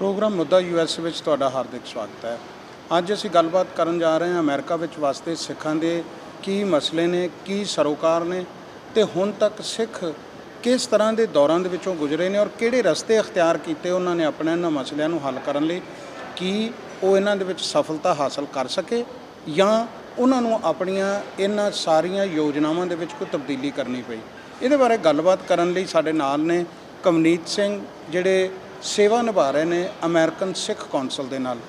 Programme ਮੁੱਦਾ US ਵਿੱਚ ਤੁਹਾਡਾ ਹਾਰਦਿਕ ਸਵਾਗਤ ਹੈ। ਅੱਜ ਅਸੀਂ ਗੱਲਬਾਤ ਕਰਨ ਜਾ ਰਹੇ ਹਾਂ ਅਮਰੀਕਾ ਵਿੱਚ ਵਸਦੇ ਸਿੱਖਾਂ ਦੇ ਕੀ ਮਸਲੇ ਨੇ, ਕੀ ਸਰੋਕਾਰ ਨੇ ਅਤੇ ਹੁਣ ਤੱਕ ਸਿੱਖ ਕਿਸ ਤਰ੍ਹਾਂ ਦੇ ਦੌਰਾਂ ਦੇ ਵਿੱਚੋਂ ਗੁਜ਼ਰੇ ਨੇ ਔਰ ਕਿਹੜੇ ਰਸਤੇ ਅਖਤਿਆਰ ਕੀਤੇ ਉਹਨਾਂ ਨੇ ਆਪਣੇ ਇਹਨਾਂ ਮਸਲਿਆਂ ਨੂੰ ਹੱਲ ਕਰਨ ਲਈ। ਕੀ ਉਹ ਇਹਨਾਂ ਦੇ ਵਿੱਚ ਸਫਲਤਾ ਹਾਸਲ ਕਰ ਸਕੇ ਜਾਂ ਉਹਨਾਂ ਨੂੰ ਆਪਣੀਆਂ ਇਹਨਾਂ ਸਾਰੀਆਂ ਯੋਜਨਾਵਾਂ ਦੇ ਵਿੱਚ ਕੋਈ ਤਬਦੀਲੀ ਕਰਨੀ ਪਈ। ਇਹਦੇ ਬਾਰੇ ਗੱਲਬਾਤ ਕਰਨ ਲਈ ਸਾਡੇ ਨਾਲ ਨੇ ਕਵਨੀਤ ਸਿੰਘ, ਜਿਹੜੇ ਸੇਵਾ ਨਿਭਾ ਰਹੇ ਨੇ ਅਮਰੀਕਨ ਸਿੱਖ ਕੌਂਸਲ ਦੇ ਨਾਲ।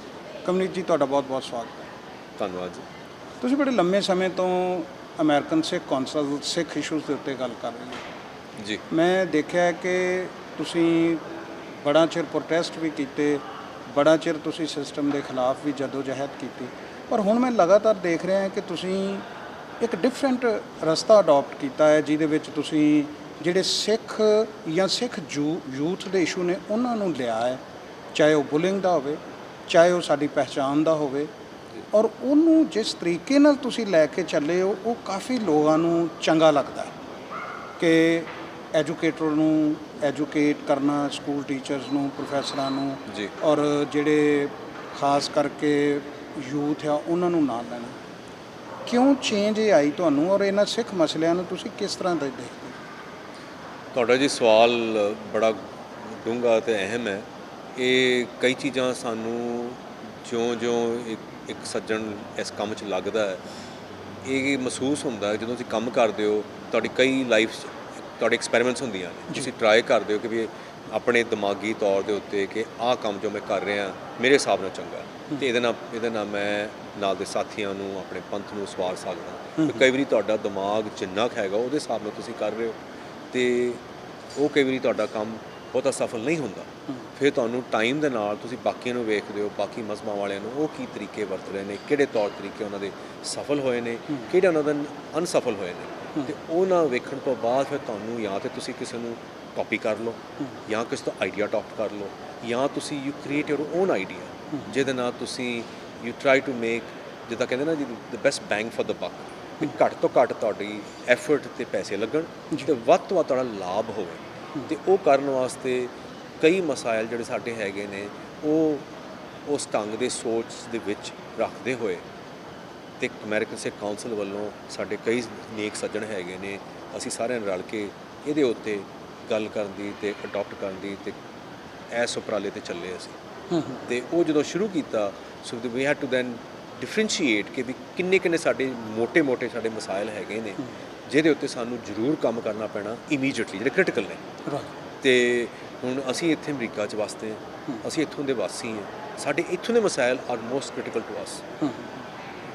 ਕਵਨੀਤ ਜੀ, ਤੁਹਾਡਾ ਬਹੁਤ ਬਹੁਤ ਸਵਾਗਤ ਹੈ। ਧੰਨਵਾਦ ਜੀ। ਤੁਸੀਂ ਬੜੇ ਲੰਮੇ ਸਮੇਂ ਤੋਂ ਅਮਰੀਕਨ ਸਿੱਖ ਕੌਂਸਲ ਸਿੱਖ ਇਸ਼ੂਜ਼ ਦੇ ਉੱਤੇ ਗੱਲ ਕਰ ਰਹੇ ਹੋ ਜੀ। ਮੈਂ ਦੇਖਿਆ ਕਿ ਤੁਸੀਂ ਬੜਾ ਚਿਰ ਪ੍ਰੋਟੈਸਟ ਵੀ ਕੀਤੇ, ਬੜਾ ਚਿਰ ਤੁਸੀਂ ਸਿਸਟਮ ਦੇ ਖਿਲਾਫ ਵੀ ਜਦੋਜਹਿਦ ਕੀਤੀ, ਪਰ ਹੁਣ ਮੈਂ ਲਗਾਤਾਰ ਦੇਖ ਰਿਹਾ ਹਾਂ ਕਿ ਤੁਸੀਂ ਇੱਕ ਡਿਫਰੈਂਟ ਰਸਤਾ ਅਡੋਪਟ ਕੀਤਾ ਹੈ, ਜਿਹਦੇ ਵਿੱਚ ਤੁਸੀਂ ਜਿਹੜੇ ਸਿੱਖ ਜਾਂ ਸਿੱਖ ਯੂਥ ਦੇ ਇਸ਼ੂ ਨੇ ਉਹਨਾਂ ਨੂੰ ਲਿਆ ਹੈ, ਚਾਹੇ ਉਹ ਬੁਲਿੰਗ ਦਾ ਹੋਵੇ, ਚਾਹੇ ਉਹ ਸਾਡੀ ਪਹਿਚਾਣ ਦਾ ਹੋਵੇ, ਔਰ ਉਹਨੂੰ ਜਿਸ ਤਰੀਕੇ ਨਾਲ ਤੁਸੀਂ ਲੈ ਕੇ ਚੱਲੇ ਹੋ ਉਹ ਕਾਫੀ ਲੋਕਾਂ ਨੂੰ ਚੰਗਾ ਲੱਗਦਾ ਹੈ ਕਿ ਐਜੂਕੇਟਰ ਨੂੰ ਐਜੂਕੇਟ ਕਰਨਾ, ਸਕੂਲ ਟੀਚਰਸ ਨੂੰ, ਪ੍ਰੋਫੈਸਰਾਂ ਨੂੰ ਜੀ, ਔਰ ਜਿਹੜੇ ਖਾਸ ਕਰਕੇ ਯੂਥ ਆ ਉਹਨਾਂ ਨੂੰ ਨਾਲ ਲੈਣਾ। ਕਿਉਂ ਚੇਂਜ ਇਹ ਆਈ ਤੁਹਾਨੂੰ ਔਰ ਇਹਨਾਂ ਸਿੱਖ ਮਸਲਿਆਂ ਨੂੰ ਤੁਸੀਂ ਕਿਸ ਤਰ੍ਹਾਂ ਦੇ ਦੇਖਦੇ ਹੋ? ਤੁਹਾਡਾ ਜੀ ਸਵਾਲ ਬੜਾ ਡੂੰਘਾ ਅਤੇ ਅਹਿਮ ਹੈ। ਇਹ ਕਈ ਚੀਜ਼ਾਂ ਸਾਨੂੰ ਜਿਉਂ-ਜਿਉਂ ਇੱਕ ਸੱਜਣ ਇਸ ਕੰਮ 'ਚ ਲੱਗਦਾ ਹੈ, ਇਹ ਮਹਿਸੂਸ ਹੁੰਦਾ ਜਦੋਂ ਤੁਸੀਂ ਕੰਮ ਕਰਦੇ ਹੋ। ਤੁਹਾਡੀ ਕਈ ਲਾਈਫ 'ਚ ਤੁਹਾਡੇ ਐਕਸਪੈਰੀਮੈਂਟਸ ਹੁੰਦੀਆਂ ਨੇ, ਤੁਸੀਂ ਟਰਾਈ ਕਰਦੇ ਹੋ ਕਿ ਵੀ ਆਪਣੇ ਦਿਮਾਗੀ ਤੌਰ ਦੇ ਉੱਤੇ ਕਿ ਆਹ ਕੰਮ ਜੋ ਮੈਂ ਕਰ ਰਿਹਾ ਮੇਰੇ ਹਿਸਾਬ ਨਾਲ ਚੰਗਾ ਅਤੇ ਇਹਦੇ ਨਾਲ ਮੈਂ ਨਾਲ ਦੇ ਸਾਥੀਆਂ ਨੂੰ, ਆਪਣੇ ਪੰਥ ਨੂੰ ਸਵਾਰ ਸਕਦਾ। ਕਈ ਵਾਰੀ ਤੁਹਾਡਾ ਦਿਮਾਗ ਜਿੰਨਾ ਕੁ ਹੈਗਾ ਉਹਦੇ ਹਿਸਾਬ ਨਾਲ ਤੁਸੀਂ ਕਰ ਰਹੇ ਹੋ ਅਤੇ ਉਹ ਕਈ ਵਾਰੀ ਤੁਹਾਡਾ ਕੰਮ ਬਹੁਤਾ ਸਫਲ ਨਹੀਂ ਹੁੰਦਾ। ਫਿਰ ਤੁਹਾਨੂੰ ਟਾਈਮ ਦੇ ਨਾਲ ਤੁਸੀਂ ਬਾਕੀਆਂ ਨੂੰ ਵੇਖਦੇ ਹੋ, ਬਾਕੀ ਮਜ਼ਹਬਾਂ ਵਾਲਿਆਂ ਨੂੰ, ਉਹ ਕੀ ਤਰੀਕੇ ਵਰਤ ਰਹੇ ਨੇ, ਕਿਹੜੇ ਤੌਰ ਤਰੀਕੇ ਉਹਨਾਂ ਦੇ ਸਫਲ ਹੋਏ ਨੇ, ਕਿਹੜੇ ਉਹਨਾਂ ਦੇ ਅਨਸਫਲ ਹੋਏ ਨੇ, ਅਤੇ ਉਹਨਾਂ ਵੇਖਣ ਤੋਂ ਬਾਅਦ ਫਿਰ ਤੁਹਾਨੂੰ ਜਾਂ ਤਾਂ ਤੁਸੀਂ ਕਿਸੇ ਨੂੰ ਕਾਪੀ ਕਰ ਲਓ ਜਾਂ ਕਿਸੇ ਤੋਂ ਆਈਡੀਆ ਅਡੋਪਟ ਕਰ ਲਓ, ਜਾਂ ਤੁਸੀਂ you create your own idea, ਜਿਹਦੇ ਨਾਲ ਤੁਸੀਂ ਯੂ ਟਰਾਈ ਟੂ ਮੇਕ, ਜਿੱਦਾਂ ਕਹਿੰਦੇ ਨਾ ਜੀ, the best bang for the ਬਕ, ਕਿ ਘੱਟ ਤੋਂ ਘੱਟ ਤੁਹਾਡੀ ਐਫਰਟ 'ਤੇ ਪੈਸੇ ਲੱਗਣ ਅਤੇ ਵੱਧ ਤੋਂ ਵੱਧ ਤੁਹਾਡਾ ਲਾਭ ਹੋਵੇ। ਅਤੇ ਉਹ ਕਰਨ ਵਾਸਤੇ ਕਈ ਮਸਾਇਲ ਜਿਹੜੇ ਸਾਡੇ ਹੈਗੇ ਨੇ ਉਹ ਉਸ ਢੰਗ ਦੇ ਸੋਚ ਦੇ ਵਿੱਚ ਰੱਖਦੇ ਹੋਏ ਅਤੇ ਅਮਰੀਕਨ ਸਿੱਖ ਕੌਂਸਲ ਵੱਲੋਂ ਸਾਡੇ ਕਈ ਨੇਕ ਸੱਜਣ ਹੈਗੇ ਨੇ, ਅਸੀਂ ਸਾਰਿਆਂ ਨੇ ਰਲ ਕੇ ਇਹਦੇ ਉੱਤੇ ਗੱਲ ਕਰਨ ਦੀ ਅਤੇ ਅਡੋਪਟ ਕਰਨ ਦੀ ਅਤੇ ਇਸ ਉਪਰਾਲੇ 'ਤੇ ਚੱਲੇ ਅਸੀਂ। ਅਤੇ ਉਹ ਜਦੋਂ ਸ਼ੁਰੂ ਕੀਤਾ ਸੋ ਵੀ ਹੈਡ ਟੂ ਦੈਨ ਡਿਫਰੈਂਸ਼ੀਏਟ ਕਿ ਵੀ ਕਿੰਨੇ ਸਾਡੇ ਮੋਟੇ ਸਾਡੇ ਮਸਾਇਲ ਹੈਗੇ ਨੇ ਜਿਹਦੇ ਉੱਤੇ ਸਾਨੂੰ ਜ਼ਰੂਰ ਕੰਮ ਕਰਨਾ ਪੈਣਾ ਇਮੀਡੀਏਟਲੀ, ਜਿਹੜੇ ਕ੍ਰਿਟੀਕਲ ਨੇ। ਅਤੇ ਹੁਣ ਅਸੀਂ ਇੱਥੇ ਅਮਰੀਕਾ 'ਚ ਵਸਦੇ ਹਾਂ, ਅਸੀਂ ਇੱਥੋਂ ਦੇ ਵਾਸੀ ਹਾਂ, ਸਾਡੇ ਇੱਥੋਂ ਦੇ ਮਸਾਇਲ are most critical to us.